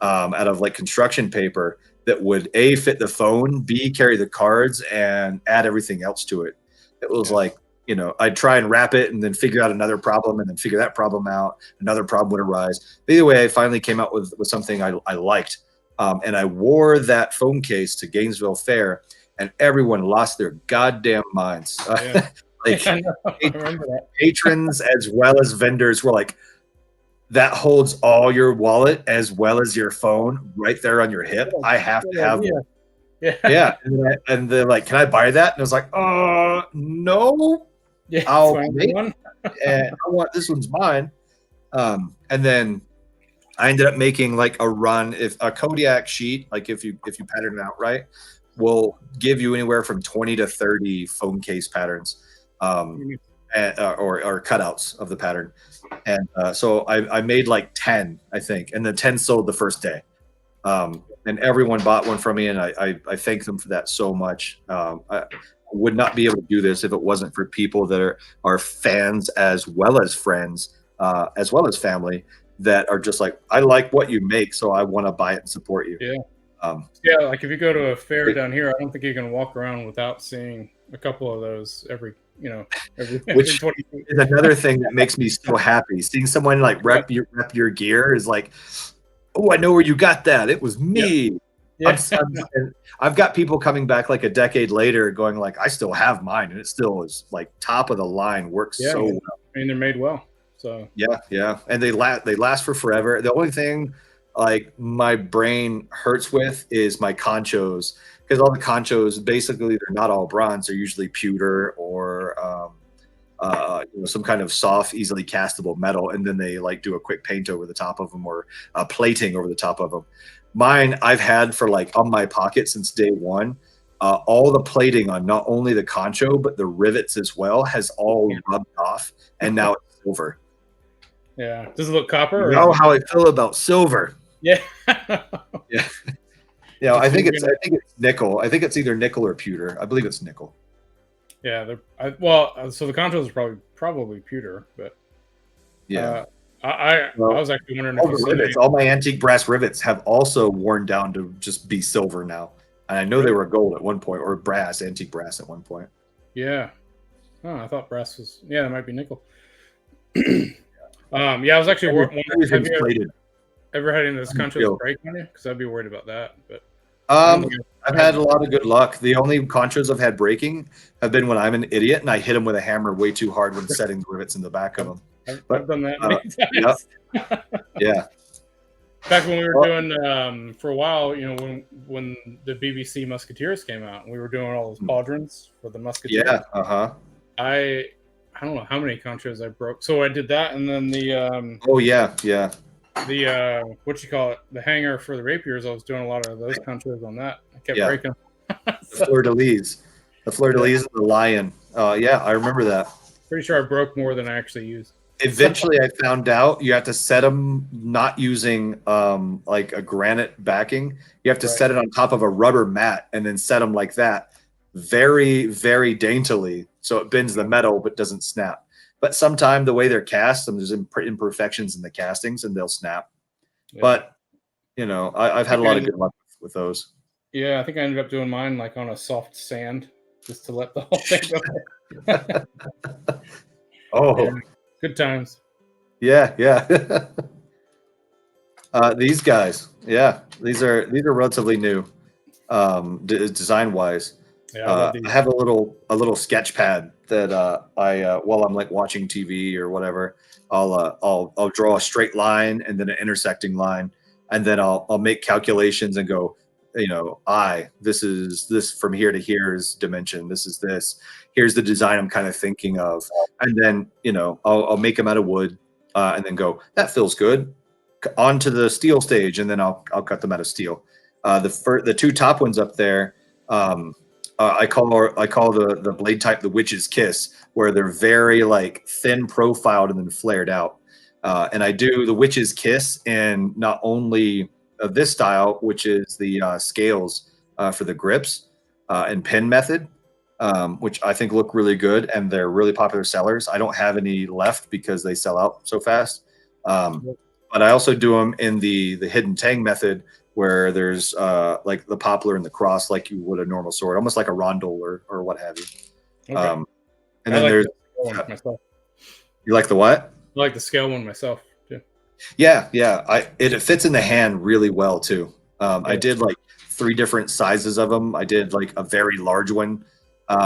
out of like construction paper that would A, fit the phone, B, carry the cards, and add everything else to it. It was like, I'd try and wrap it and then figure out another problem and then figure that problem out. Another problem would arise. But either way, I finally came out with something I liked. And I wore that phone case to Gainesville Fair, and everyone lost their goddamn minds. Yeah. Like I remember that. patrons as well as vendors were like, that holds all your wallet as well as your phone right there on your hip. I have to have one. Yeah. And they're like, can I buy that? And I was like, no. Yeah, I'll make one. And I want this one's mine. And then I ended up making like a run. If a Kodiak sheet, like if you pattern it out right, will give you anywhere from 20 to 30 phone case patterns, or cutouts of the pattern. And so I made like 10, I think, and the 10 sold the first day. And everyone bought one from me, and I thank them for that so much. I would not be able to do this if it wasn't for people that are fans as well as friends, as well as family, that are just like, I like what you make, so I want to buy it and support you. Yeah, like if you go to a fair down here, I don't think you can walk around without seeing a couple of those every which 20 feet. Is another thing that makes me so happy. Seeing someone like rep your gear is like, oh, I know where you got that. It was me. Yeah. I've got people coming back like a decade later going like, I still have mine, and it still is like top of the line, works so well. I mean, they're made well. So yeah. And they last for forever. The only thing like my brain hurts with is my conchos, because all the conchos, basically they're not all bronze. They're usually pewter or some kind of soft, easily castable metal, and then they like do a quick paint over the top of them or plating over the top of them. Mine I've had for like on my pocket since day one. All the plating on not only the concho but the rivets as well has all rubbed off, and now it's silver. Yeah, does it look copper? You know how I feel about silver. Yeah. Yeah, I think it's nickel. I think it's either nickel or pewter. I believe it's nickel. Yeah, so the conchos are probably pewter, but yeah. I was actually wondering all my antique brass rivets have also worn down to just be silver now, and I know they were gold at one point, or antique brass at one point. Yeah. Oh, I thought brass was. Yeah, that might be nickel. I was actually wondering. Have you ever had any of those conchos break on you? Because I'd be worried about that. But I've had a lot of good luck. The only conchos I've had breaking have been when I'm an idiot and I hit them with a hammer way too hard when setting the rivets in the back of them. I've done that many times. Yeah. Back when we were doing for a while, when the BBC Musketeers came out, and we were doing all those pauldrons for the Musketeers. Yeah. I don't know how many conchos I broke. So I did that, and then the the what you call it, the hanger for the rapiers. I was doing a lot of those conchos on that. I kept breaking. The fleur de lis. The fleur-de-lis and the lion. Yeah, I remember that. Pretty sure I broke more than I actually used. Eventually, I found out you have to set them not using like a granite backing. You have to set it on top of a rubber mat and then set them like that, very, very daintily, so it bends the metal but doesn't snap. But sometimes the way they're cast, there's imperfections in the castings and they'll snap. Yeah. But you know, I've had a lot of good luck with those. Yeah, I think I ended up doing mine like on a soft sand just to let the whole thing go. Oh. Yeah. Good times. Yeah, yeah. These guys, yeah, these are relatively new, design wise. Yeah, I have a little sketch pad that I while I'm like watching TV or whatever, I'll draw a straight line and then an intersecting line, and then I'll make calculations and go, you know, this is this from here to here is dimension. This is this. Here's the design I'm kind of thinking of, and then you know I'll make them out of wood, and then go that feels good, onto the steel stage, and then I'll cut them out of steel. The two top ones up there, I call the blade type the witch's kiss, where they're very like thin profiled and then flared out. And I do the witch's kiss in not only this style, which is the scales for the grips and pin method, which I think look really good and they're really popular sellers. I don't have any left because they sell out so fast. But I also do them in the hidden tang method, where there's like the poplar and the cross, like you would a normal sword, almost like a rondel or what have you. Okay. And then like there's the myself. You like the what? I like the scale one myself too. Yeah, yeah. It fits in the hand really well too. I did like 3 different sizes of them. I did like a very large one,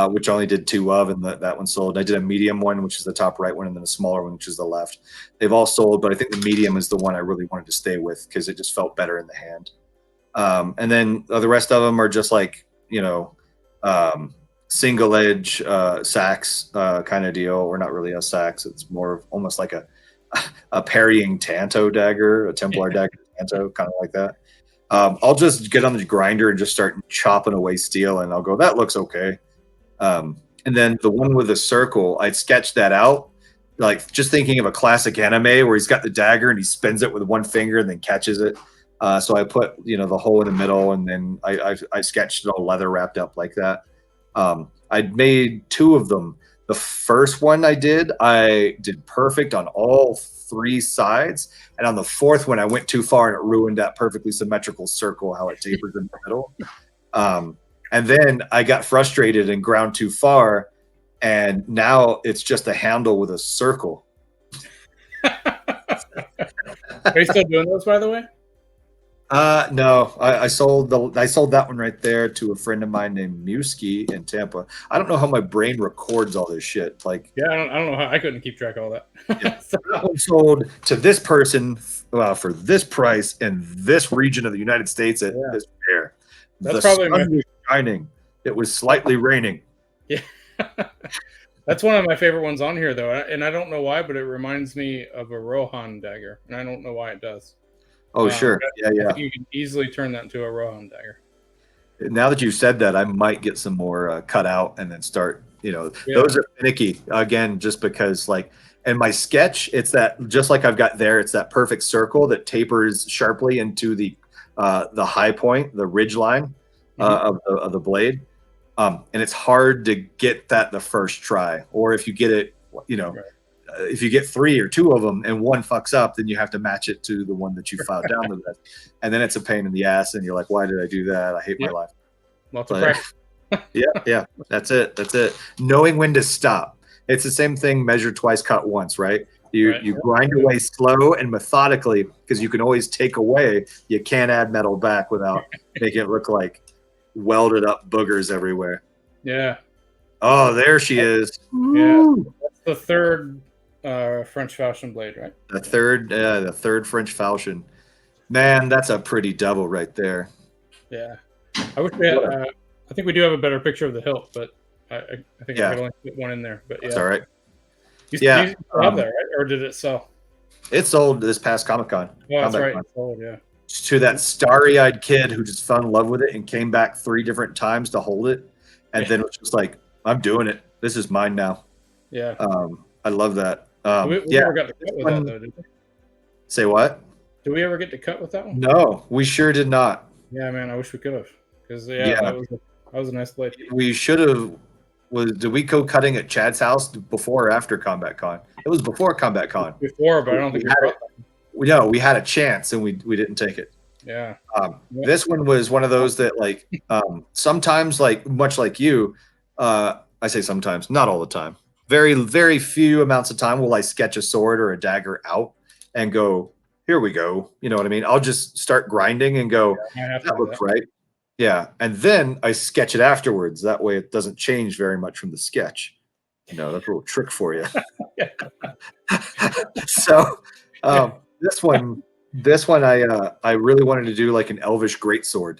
which I only did 2 of, and that one sold. I did a medium one, which is the top right one, and then a smaller one, which is the left. They've all sold, but I think the medium is the one I really wanted to stay with because it just felt better in the hand. And then the rest of them are just like, you know, single edge sax kind of deal, or not really a sax. It's more of almost like a parrying tanto dagger, a Templar dagger tanto, kind of like that. I'll just get on the grinder and just start chopping away steel, and I'll go, that looks okay. And then the one with the circle, I sketched that out, like just thinking of a classic anime where he's got the dagger and he spins it with one finger and then catches it. So I put, you know, the hole in the middle, and then I sketched it all leather wrapped up like that. I made 2 of them. The first one I did perfect on all 3 sides, and on the 4th one I went too far and it ruined that perfectly symmetrical circle, how it tapers in the middle. And then I got frustrated and ground too far, and now it's just a handle with a circle. Are you still doing those, by the way? No, I sold that one right there to a friend of mine named Muskie in Tampa. I don't know how my brain records all this shit. Like, yeah, I don't know how I couldn't keep track of all that. Yeah. That one sold to this person for this price in this region of the United States at this fair. That's probably sun was shining. It was slightly raining. Yeah. That's one of my favorite ones on here, though, and I don't know why, but it reminds me of a Rohan dagger, and I don't know why it does. Oh, sure. Yeah. I think you can easily turn that into a Rohan dagger. Now that you've said that, I might get some more cut out and then start, you know, those are finicky, again, just because, like, in my sketch, it's that, just like I've got there, it's that perfect circle that tapers sharply into the high point, the ridge line of the blade. And it's hard to get that the first try, or if you get it, you know, if you get 3 or 2 of them and one fucks up, then you have to match it to the one that you filed down with it. And then it's a pain in the ass, and you're like, why did I do that? I hate my life. Lots of practice. Yeah. That's it. Knowing when to stop. It's the same thing, measure twice, cut once, right? You grind away slow and methodically, because you can always take away. You can't add metal back without making it look like welded up boogers everywhere. Yeah. Oh, there she is. Yeah. That's the 3rd French falchion blade, right? The third French falchion. Man, that's a pretty double right there. Yeah. I wish we had, I think we do have a better picture of the hilt, but I think I could only put one in there. But that's all right. You still have that, right? Or did it sell? It sold this past Comic-Con. Yeah, that's right. It sold, yeah. To that starry-eyed kid who just fell in love with it and came back 3 different times to hold it. and then it was just like, I'm doing it. This is mine now. Yeah. I love that. We Yeah. never got to cut with that though, did we? Say what? Did we ever get to cut with that one? No, we sure did not. Yeah, man. I wish we could have. Because Yeah, that was a nice blade. we should have. Did we go cutting at Chad's house before or after Combat Con? It was before Combat Con. Before, but I don't think we brought that. No, we had a chance and we didn't take it. Yeah. This one was one of those that like sometimes, like much like you, I say sometimes, not all the time. Very, very few amounts of time will I sketch a sword or a dagger out and go, here we go. You know what I mean? I'll just start grinding and go, that looks right. Yeah. And then I sketch it afterwards. That way it doesn't change very much from the sketch. You know, that's a little trick for you. So this one I really wanted to do like an elvish greatsword.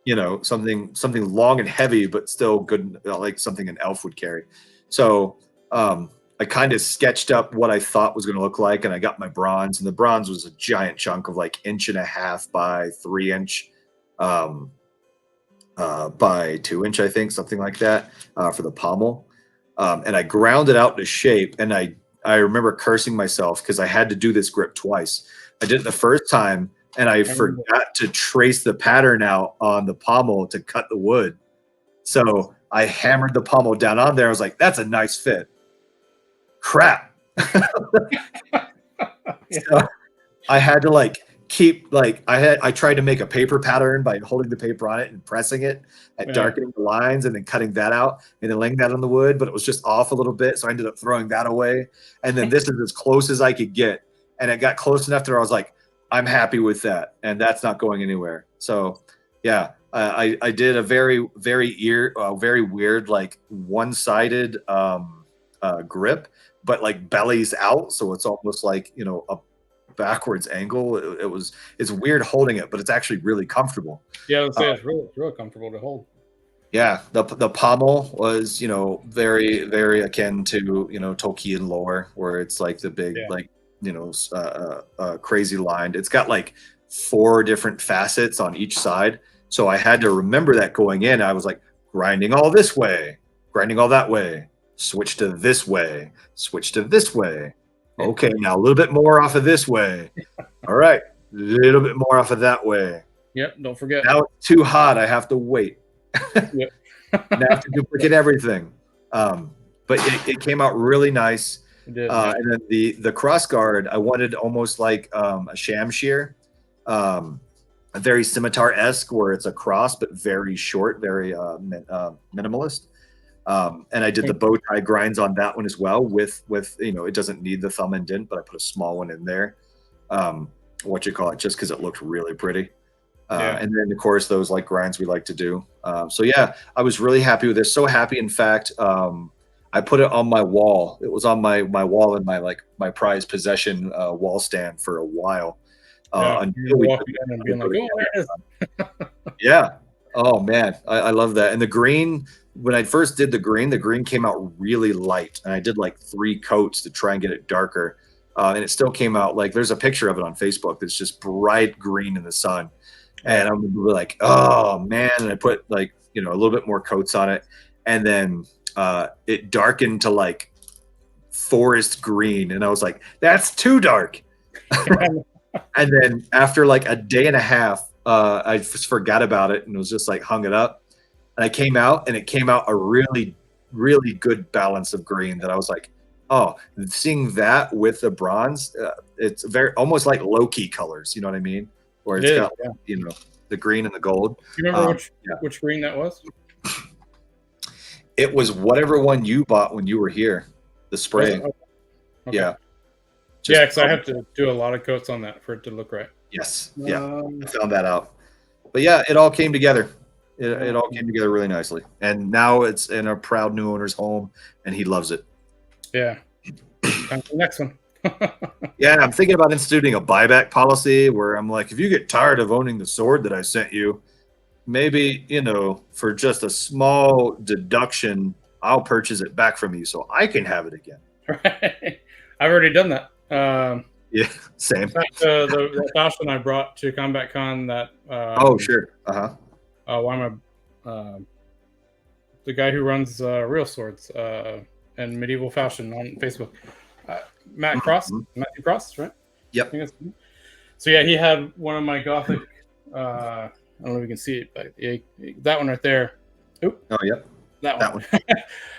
You know, something long and heavy, but still good, like something an elf would carry. So I kind of sketched up what I thought was going to look like, and I got my bronze, and the bronze was a giant chunk of like 1.5 by 3 inch by 2 inch, I think, something like that, for the pommel. And I ground it out to shape, and I remember cursing myself because I had to do this grip twice. I did it the first time, and I forgot to trace the pattern out on the pommel to cut the wood. So I hammered the pommel down on there. I was like, that's a nice fit. Crap. So I had to like keep like I tried to make a paper pattern by holding the paper on it and pressing it and darkening the lines and then cutting that out and then laying that on the wood, but it was just off a little bit. So I ended up throwing that away. And then this is as close as I could get. And it got close enough that I was like, I'm happy with that. And that's not going anywhere. So yeah, I did a very, very weird, like one-sided grip, but like bellies out. So it's almost like, you know, a backwards angle. It's weird holding it, but it's actually really comfortable. Yeah, I would say it's really comfortable to hold. Yeah, the pommel was, you know, very, very akin to, you know, Tolkien lore, where it's like the big, like, you know, crazy lined. It's got like 4 different facets on each side. So I had to remember that going in. I was like grinding all this way, grinding all that way, switch to this way, switch to this way. Okay, now a little bit more off of this way. All right, a little bit more off of that way. Yep, don't forget. Now it's too hot. I have to wait. Yep. And I have to duplicate everything. But it came out really nice. It did, and then the cross guard, I wanted almost like a shamshear, a very scimitar-esque, where it's a cross but very short, very minimalist. And I did the bow tie grinds on that one as well with, you know, it doesn't need the thumb indent, but I put a small one in there. Just because it looked really pretty. And then of course those like grinds we like to do. So yeah, I was really happy with this. So happy, in fact, I put it on my wall. It was on my wall in my prized possession wall stand for a while. Until we and being like, oh, yeah. Oh man, I love that. And the green, when I first did the green came out really light, and I did like 3 coats to try and get it darker. And it still came out like, there's a picture of it on Facebook that's just bright green in the sun. And I'm like, oh man. And I put like, you know, a little bit more coats on it. And then it darkened to like forest green. And I was like, that's too dark. And then after like a day and a half, I just forgot about it and was just like hung it up. And I came out, and it came out a really, really good balance of green that I was like, oh, seeing that with the bronze, it's very almost like low-key colors. You know what I mean? Where it's got, you know, the green and the gold. Do you remember which green that was? It was whatever one you bought when you were here, the spray. Okay. Yeah. Yeah, because I have to do a lot of coats on that for it to look right. Yes. Yeah. I found that out. But yeah, it all came together. It all came together really nicely. And now it's in a proud new owner's home, and he loves it. Yeah. Time for the next one. Yeah, I'm thinking about instituting a buyback policy where I'm like, if you get tired of owning the sword that I sent you, maybe, you know, for just a small deduction, I'll purchase it back from you so I can have it again. Right. I've already done that. Yeah, same. The fashion I brought to Combat Con that. Oh, sure. Why am I? the guy who runs Real Swords and Medieval Fashion on Facebook. Matthew Cross, right? Yep. I think that's, so yeah, he had one of my Gothic. I don't know if you can see it, but that one right there. Oop, Oh, yep. that one.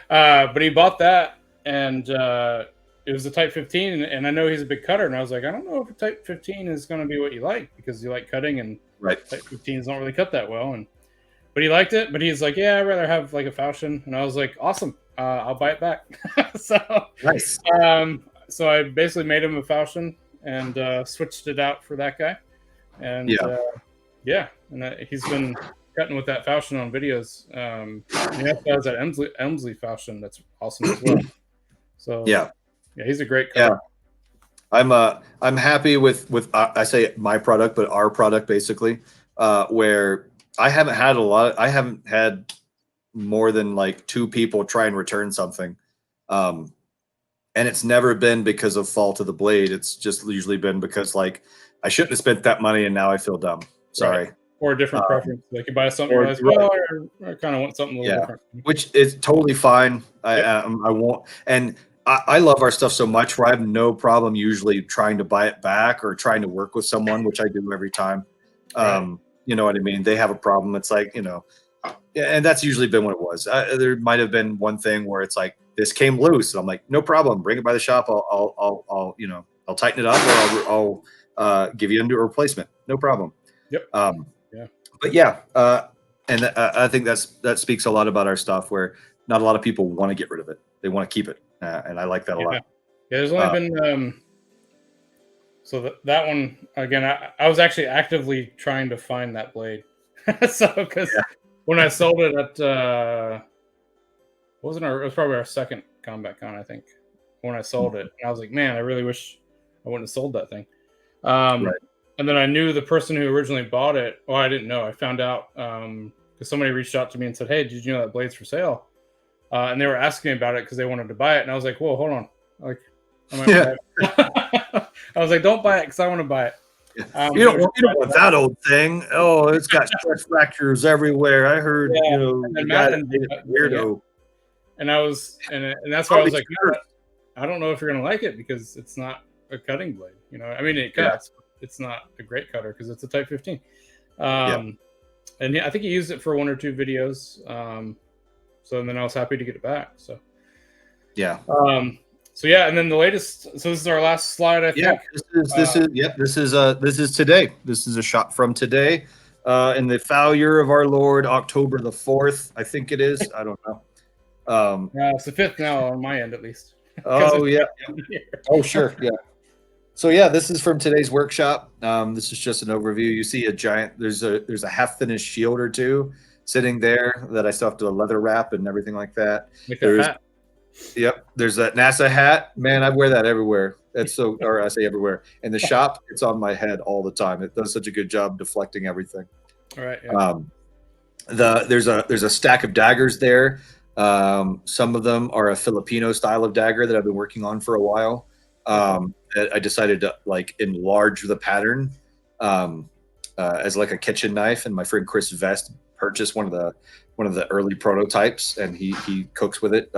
But he bought that, and it was a Type 15, and I know he's a big cutter, and I was like, I don't know if a Type 15 is going to be what you like, because you like cutting, and Right. Type 15s don't really cut that well, but he liked it, but he's like, yeah, I'd rather have like a falchion, and I was like, awesome, I'll buy it back. So Nice. So I basically made him a falchion and switched it out for that guy, and he's been cutting with that falchion on videos. He also has that Elmsley falchion that's awesome as well. So yeah, he's a great cutter. Yeah, I'm happy with I say my product, but our product basically, where I haven't had more than like 2 people try and return something. And it's never been because of fault of the blade. It's just usually been because like I shouldn't have spent that money and now I feel dumb. Sorry. Right. Or a different preference. Like you buy something, you're like, well, I kind of want something a little different. Which is totally fine. I won't. And I love our stuff so much where I have no problem usually trying to buy it back or trying to work with someone, which I do every time. Right. You know what I mean? They have a problem. It's like, and that's usually been what it was. There might have been one thing where it's like, this came loose. And I'm like, no problem. Bring it by the shop. I'll tighten it up, or I'll give you a new replacement. No problem. Yep. But yeah, and I think that speaks a lot about our stuff, where not a lot of people want to get rid of it. They want to keep it, and I like that a lot. Yeah, there's only been so that one again. I was actually actively trying to find that blade, so because when I sold it at it was probably our second Combat Con, I think, when I sold it, and I was like, man, I really wish I wouldn't have sold that thing. Right. And then I knew the person who originally bought it. Well, I didn't know. I found out because somebody reached out to me and said, hey, did you know that blade's for sale? And they were asking me about it because they wanted to buy it. And I was like, whoa, hold on. Like, I might buy it. I was like, don't buy it because I want to buy it. You don't want that old thing. Oh, it's got stress fractures everywhere. I heard, weirdo. And I was, and that's why I was like, I don't know if you're gonna like it because it's not a cutting blade. I mean, it cuts. Yeah. It's not a great cutter because it's a Type 15. And I think he used it for 1 or 2 videos. So then I was happy to get it back. So yeah. And then the latest. So this is our last slide. I think. This is today. This is a shot from today, in the foul year of our Lord, October the 4th. I think it is. I don't know. It's the 5th now on my end, at least. Oh yeah. Oh sure. Yeah. So yeah, this is from today's workshop. This is just an overview. You see a giant. There's a half finished shield or 2 sitting there that I still have to leather wrap and everything like that. Yep. There's that NASA hat. Man, I wear that everywhere. That's so, or I say everywhere. In the shop, it's on my head all the time. It does such a good job deflecting everything. All right. Yeah. There's a stack of daggers there. Some of them are a Filipino style of dagger that I've been working on for a while. That I decided to like enlarge the pattern as like a kitchen knife, and my friend Chris Vest purchased one of the early prototypes, and he cooks with it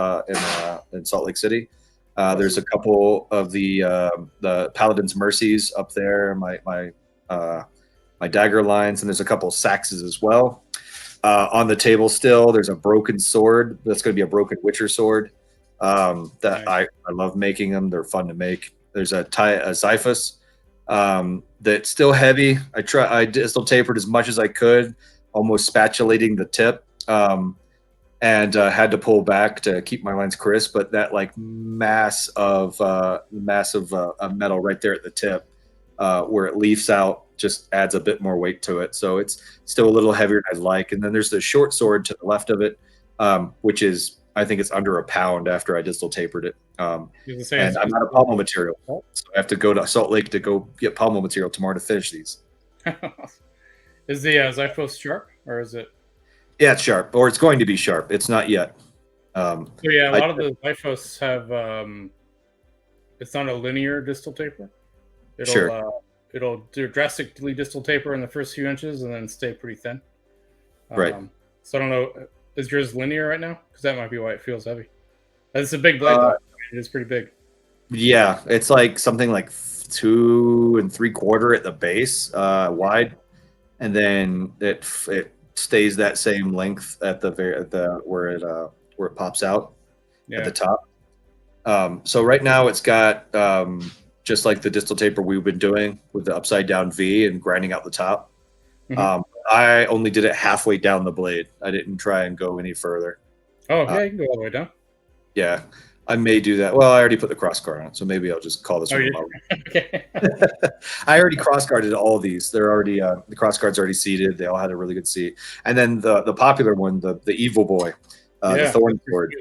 in Salt Lake City. There's a couple of the Paladin's Mercies up there, my dagger lines, and there's a couple of Saxes as well. On the table still, there's a broken sword. That's going to be a broken Witcher sword. That nice. I love making them. They're fun to make. There's a Xiphus that's still heavy. I still tapered as much as I could, almost spatulating the tip, and had to pull back to keep my lines crisp. But that like mass of metal right there at the tip, where it leafs out, just adds a bit more weight to it. So it's still a little heavier than I'd like. And then there's the short sword to the left of it, which is, I think it's under a pound after I distal tapered it. And I'm out of pommel material. So I have to go to Salt Lake to go get pommel material tomorrow to finish these. Is the Xiphos sharp, or is it? Yeah, it's sharp, or it's going to be sharp. It's not yet. So yeah, a lot of the Xiphos have, it's not a linear distal taper. It'll do drastically distal taper in the first few inches and then stay pretty thin. Right. So I don't know. Is yours linear right now? Because that might be why it feels heavy. It's a big blade, though. It is pretty big. Yeah, it's like something like 2 3/4 at the base, wide, and then it stays that same length at the where it pops out at the Yeah. top. So right now it's got just like the distal taper we've been doing with the upside down V and grinding out the top. Mhm. I only did it halfway down the blade. I didn't try and go any further. Oh, Uh, yeah, you can go all the way down. yeah, I may do that. Well, I already put the cross guard on it, so maybe I'll just call this Oh, one a yeah. mower. Okay. I already cross guarded all of these. They're already the cross guards already seated. They all had a really good seat. And then the popular one, the evil boy, the Yeah. thorn sword.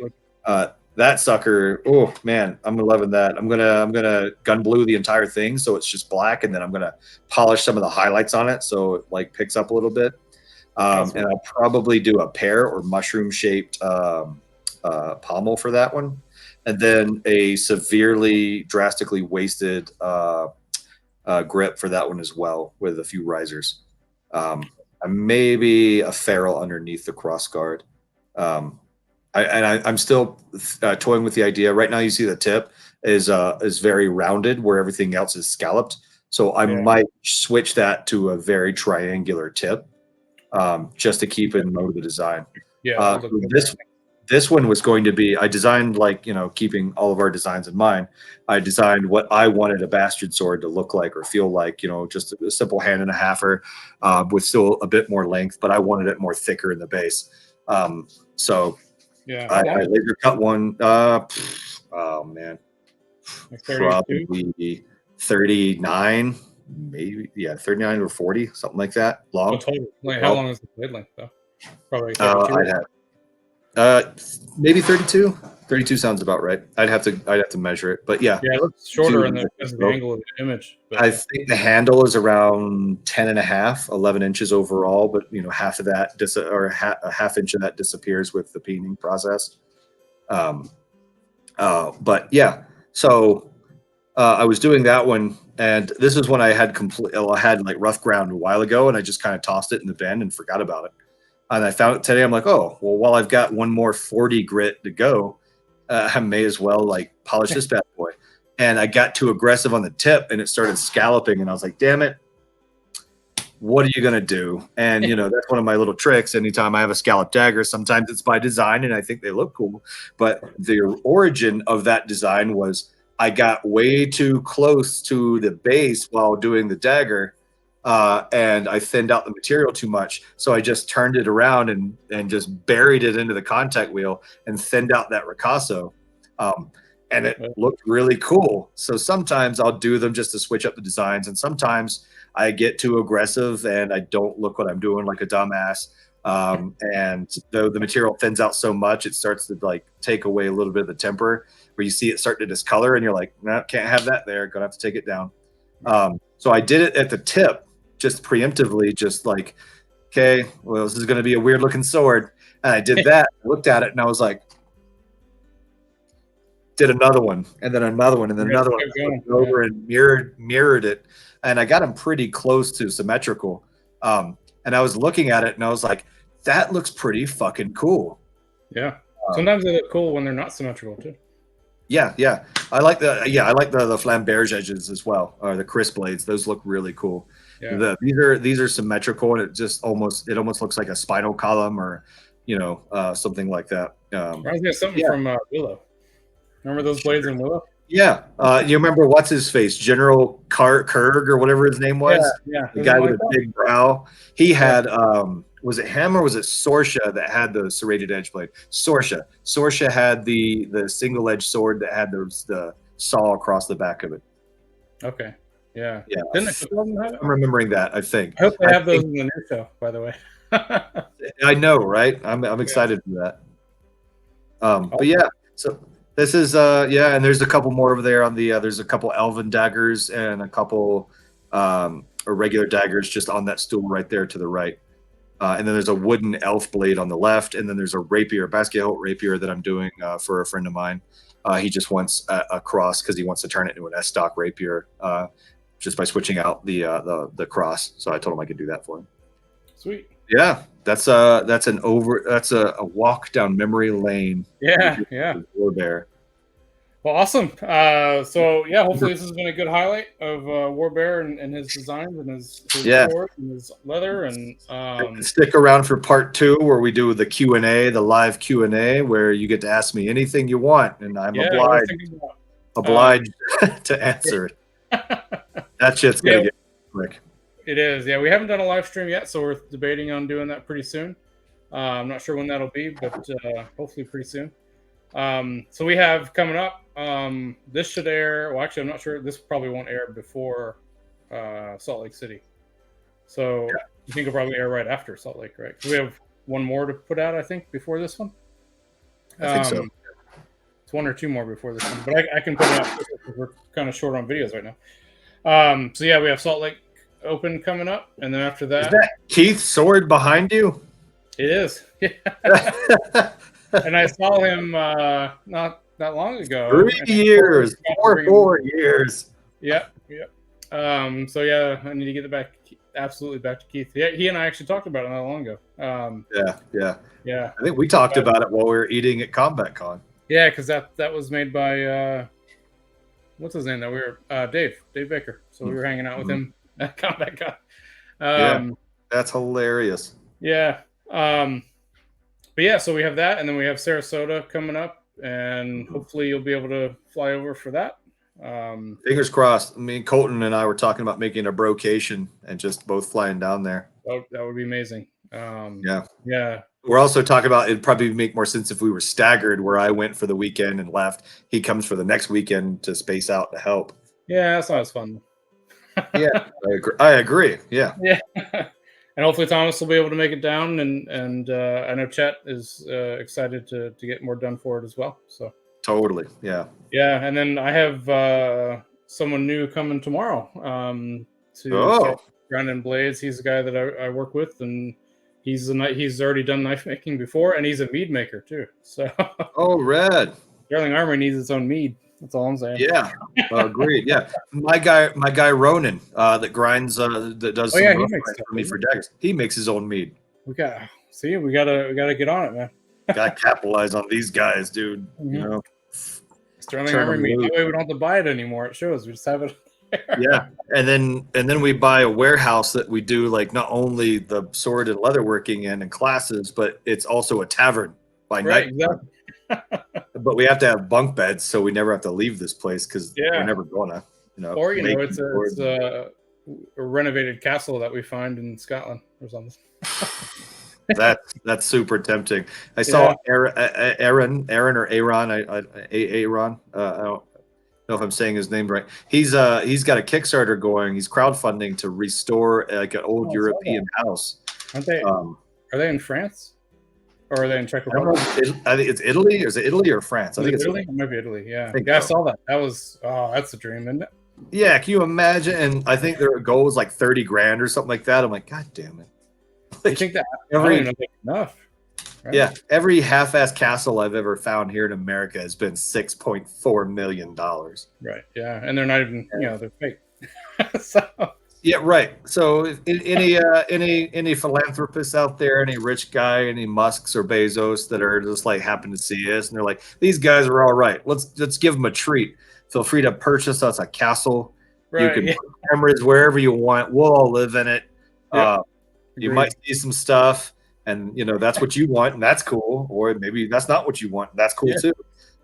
That sucker. Oh man, I'm loving that. I'm gonna gun blue the entire thing so it's just black, and then I'm gonna polish some of the highlights on it so it like picks up a little bit. And I'll probably do a pear or mushroom shaped pommel for that one, and then a severely drastically wasted grip for that one as well with a few risers. Maybe a ferrule underneath the cross guard. I'm still toying with the idea. Right now, you see the tip is very rounded, where everything else is scalloped. So I might switch that to a very triangular tip, just to keep in mode of the design. Yeah. This one was going to be, I designed, like, keeping all of our designs in mind. I designed what I wanted a bastard sword to look like or feel like, just a simple hand and a halfer, with still a bit more length, but I wanted it more thicker in the base. So Yeah. I laser cut one. Oh man, Like 32? probably 39, maybe. Yeah, 39 or 40, something like that. Long. Oh, total. Like, how long is the blade length, though? Probably Uh, 32. I'd have maybe 32. 32 sounds about right. I'd have to measure it, but yeah. Yeah, it looks shorter in the angle of the image. But I think the handle is around 10 and a half, 11 inches overall, but half of that a half inch of that disappears with the peening process. But yeah, so I was doing that one, and this is when I had like rough ground a while ago, and I just kind of tossed it in the bin and forgot about it. And I found it today. I'm like, oh, well, while I've got one more 40 grit to go, I may as well like polish this bad boy. And I got too aggressive on the tip, and it started scalloping, and I was like, damn it, what are you going to do? And, that's one of my little tricks. Anytime I have a scallop dagger, sometimes it's by design, and I think they look cool. But the origin of that design was I got way too close to the base while doing the dagger, and I thinned out the material too much. So I just turned it around and just buried it into the contact wheel and thinned out that ricasso. And it looked really cool. So sometimes I'll do them just to switch up the designs, and sometimes I get too aggressive and I don't look what I'm doing like a dumbass. And the material thins out so much, it starts to like take away a little bit of the temper, where you see it start to discolor, and you're like, no, can't have that there. Gonna have to take it down. So I did it at the tip, just preemptively, just like, okay, well, this is going to be a weird looking sword. And I did that, looked at it, and I was like, did another one, and then another one, and then another one, over and mirrored it. And I got them pretty close to symmetrical. And I was looking at it, and I was like, that looks pretty fucking cool. Yeah. Sometimes they look cool when they're not symmetrical too. Yeah. I like the flamberge edges as well, or the crisp blades. Those look really cool. Yeah. These are symmetrical, and it almost looks like a spinal column, or something like that. Reminds me of something from Willow. Remember those blades in Willow? Yeah. You remember what's his face, General Kurg or whatever his name was? Yeah. The guy with a big brow. He had was it him or was it Sorsha that had the serrated edge blade? Sorsha had the single edged sword that had the saw across the back of it. Okay. Yeah. I'm remembering that, I think. I hope they have those in the new show, by the way. I know, right? I'm excited for that. But yeah, so this is and there's a couple more over there on the there's a couple elven daggers and a couple regular daggers just on that stool right there to the right. And then there's a wooden elf blade on the left, and then there's a rapier, a basket hilt rapier that I'm doing for a friend of mine. He just wants a cross because he wants to turn it into an S-stock rapier just by switching out the cross. So I told him I could do that for him. Sweet. Yeah, that's a walk down memory lane. Yeah, yeah. War Bear. Well, awesome. So yeah, hopefully this has been a good highlight of Warbear and his designs and his Yeah. sword and his leather and Stick around for part 2 where we do the Q&A, the live Q&A, where you get to ask me anything you want, and I'm yeah, I was thinking about obliged to answer it. That shit's gonna yeah, get quick. it is. Yeah, we haven't done a live stream yet, so we're debating on doing that pretty soon. I'm not sure when that'll be, but hopefully pretty soon. So we have coming up. This should air. Well, actually, I'm not sure. This probably won't air before Salt Lake City. So you think it'll probably air right after Salt Lake, right? We have one more to put out, I think, before this one. I think so. It's one or two more before this one, but I can put it out because we're kind of short on videos right now. So yeah, we have Salt Lake Open coming up, and then after that, Is that Keith's sword behind you? it is. And I saw him not that long ago. 3 years, 4 years. Yep. So yeah, I need to get it back, absolutely back to Keith. Yeah, he and I actually talked about it not long ago. Yeah. I think we talked about it while we were eating at Combat Con. Yeah, because that was made by what's his name? That we were Dave Baker. So we were hanging out with him at Combat Con. Yeah, that's hilarious. Yeah. But yeah, so we have that, and then we have Sarasota coming up, and hopefully you'll be able to fly over for that. Fingers crossed. I mean, Colton and I were talking about making a brocation and just both flying down there. That would be amazing. Yeah. We're also talking about it'd probably make more sense if we were staggered, where I went for the weekend and left. He comes for the next weekend to space out to help. Yeah, that's not as fun. Yeah, I agree. Yeah. And hopefully Thomas will be able to make it down, and I know Chet is excited to get more done for it as well. So totally, yeah. And then I have someone new coming tomorrow to start grinding blades. He's a guy that I work with, and he's already done knife making before, and he's a mead maker too. So Red. Sterling Armory needs its own mead. That's all I'm saying. Yeah, agreed. Yeah, my guy Ronan that grinds that does. He makes stuff for me for decks. He makes his own mead. We gotta get on it, man. Gotta capitalize on these guys, dude. Mm-hmm. You know, Sterling Armory mead. That way we don't have to buy it anymore. It shows we just have it. Yeah, and then we buy a warehouse that we do like not only the sword and leatherworking in and classes, but it's also a tavern by night. Exactly. But we have to have bunk beds, so we never have to leave this place because we're never gonna, Or it's a renovated castle that we find in Scotland or something. That's super tempting. I saw Aaron or Aaron. Aaron. I don't know if I'm saying his name right. He's got a Kickstarter going. He's crowdfunding to restore like an old European house. Aren't they? Are they in France? Or are they in Czech Republic? I think it's Italy. Is it Italy or France? I think it's Italy. It might be Italy. Yeah. I saw that. That was that's a dream, isn't it? Yeah. Can you imagine? And I think their goal was like 30 grand or something like that. I'm like, God damn it. I think that enough. Right? Yeah. Every half-ass castle I've ever found here in America has been $6.4 million. Right. Yeah. And they're not even, they're fake. So. Yeah, right. So if any philanthropists out there, any rich guy, any Musks or Bezos that are just like happen to see us and they're like, these guys are all right. Let's give them a treat. Feel free to purchase us a castle. Right, you can put cameras wherever you want. We'll all live in it. Yep. You might see some stuff, and that's what you want, and that's cool. Or maybe that's not what you want. And that's cool too.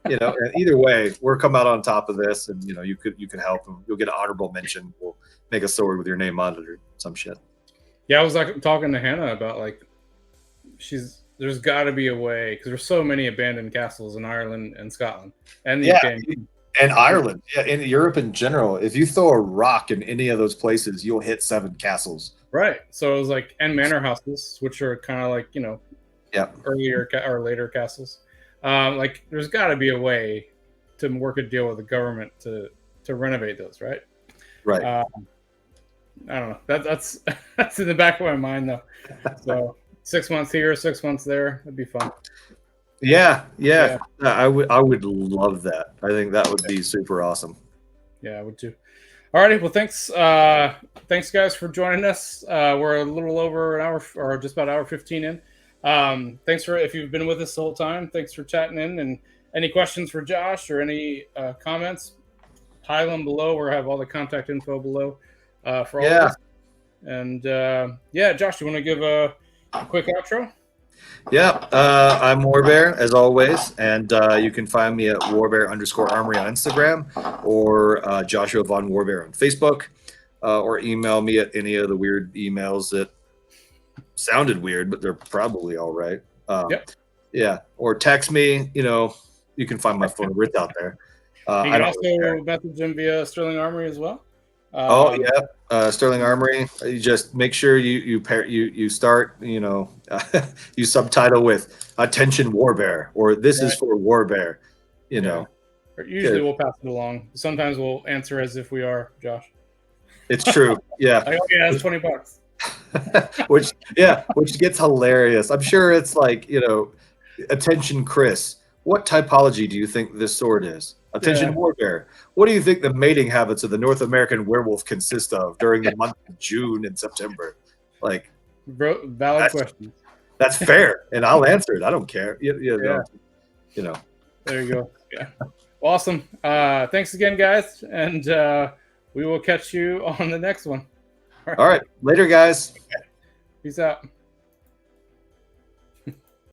And either way, we're come out on top of this, and you can help them. You'll get an honorable mention. We'll make a sword with your name on it or some shit. Yeah, I was like talking to Hannah about like there's got to be a way because there's so many abandoned castles in Ireland and Scotland and the UK. And Ireland, in Europe in general. If you throw a rock in any of those places, you'll hit 7 castles. Right. So it was like, and manor houses, which are kind of like earlier or later castles. Like there's got to be a way to work a deal with the government to renovate those, right? Right. I don't know. That's in the back of my mind though. So 6 months here, 6 months there. That'd be fun. Yeah. I would love that. I think that would be super awesome. Yeah, I would too. Alrighty, well, thanks guys for joining us. We're a little over an hour, or just about hour 15 in. Thanks for if you've been with us the whole time. Thanks for chatting in, and any questions for Josh or any comments, pile them below, or have all the contact info below for all of us. And yeah, Josh, you want to give a quick outro? Yeah, I'm Warbear as always, and you can find me at Warbear_Armory on Instagram, or Joshua Von Warbear on Facebook, or email me at any of the weird emails that sounded weird, but they're probably all right. Yep. Yeah, or text me. You can find my phone number. It's out there. You can also message him via Sterling Armory as well. Oh yeah, Sterling Armory. You just make sure you start. You subtitle with "Attention Warbear" or "This is for Warbear." Usually we'll pass it along. Sometimes we'll answer as if we are Josh. It's true. Yeah. Like, okay, that's $20. which gets hilarious. I'm sure it's like, attention, Chris. What typology do you think this sword is? Attention, Warbear. What do you think the mating habits of the North American werewolf consist of during the month of June and September? Like, valid question. That's fair, and I'll answer it. I don't care. There you go. Yeah. Awesome. Thanks again, guys, and we will catch you on the next one. All right. Later, guys. Peace out.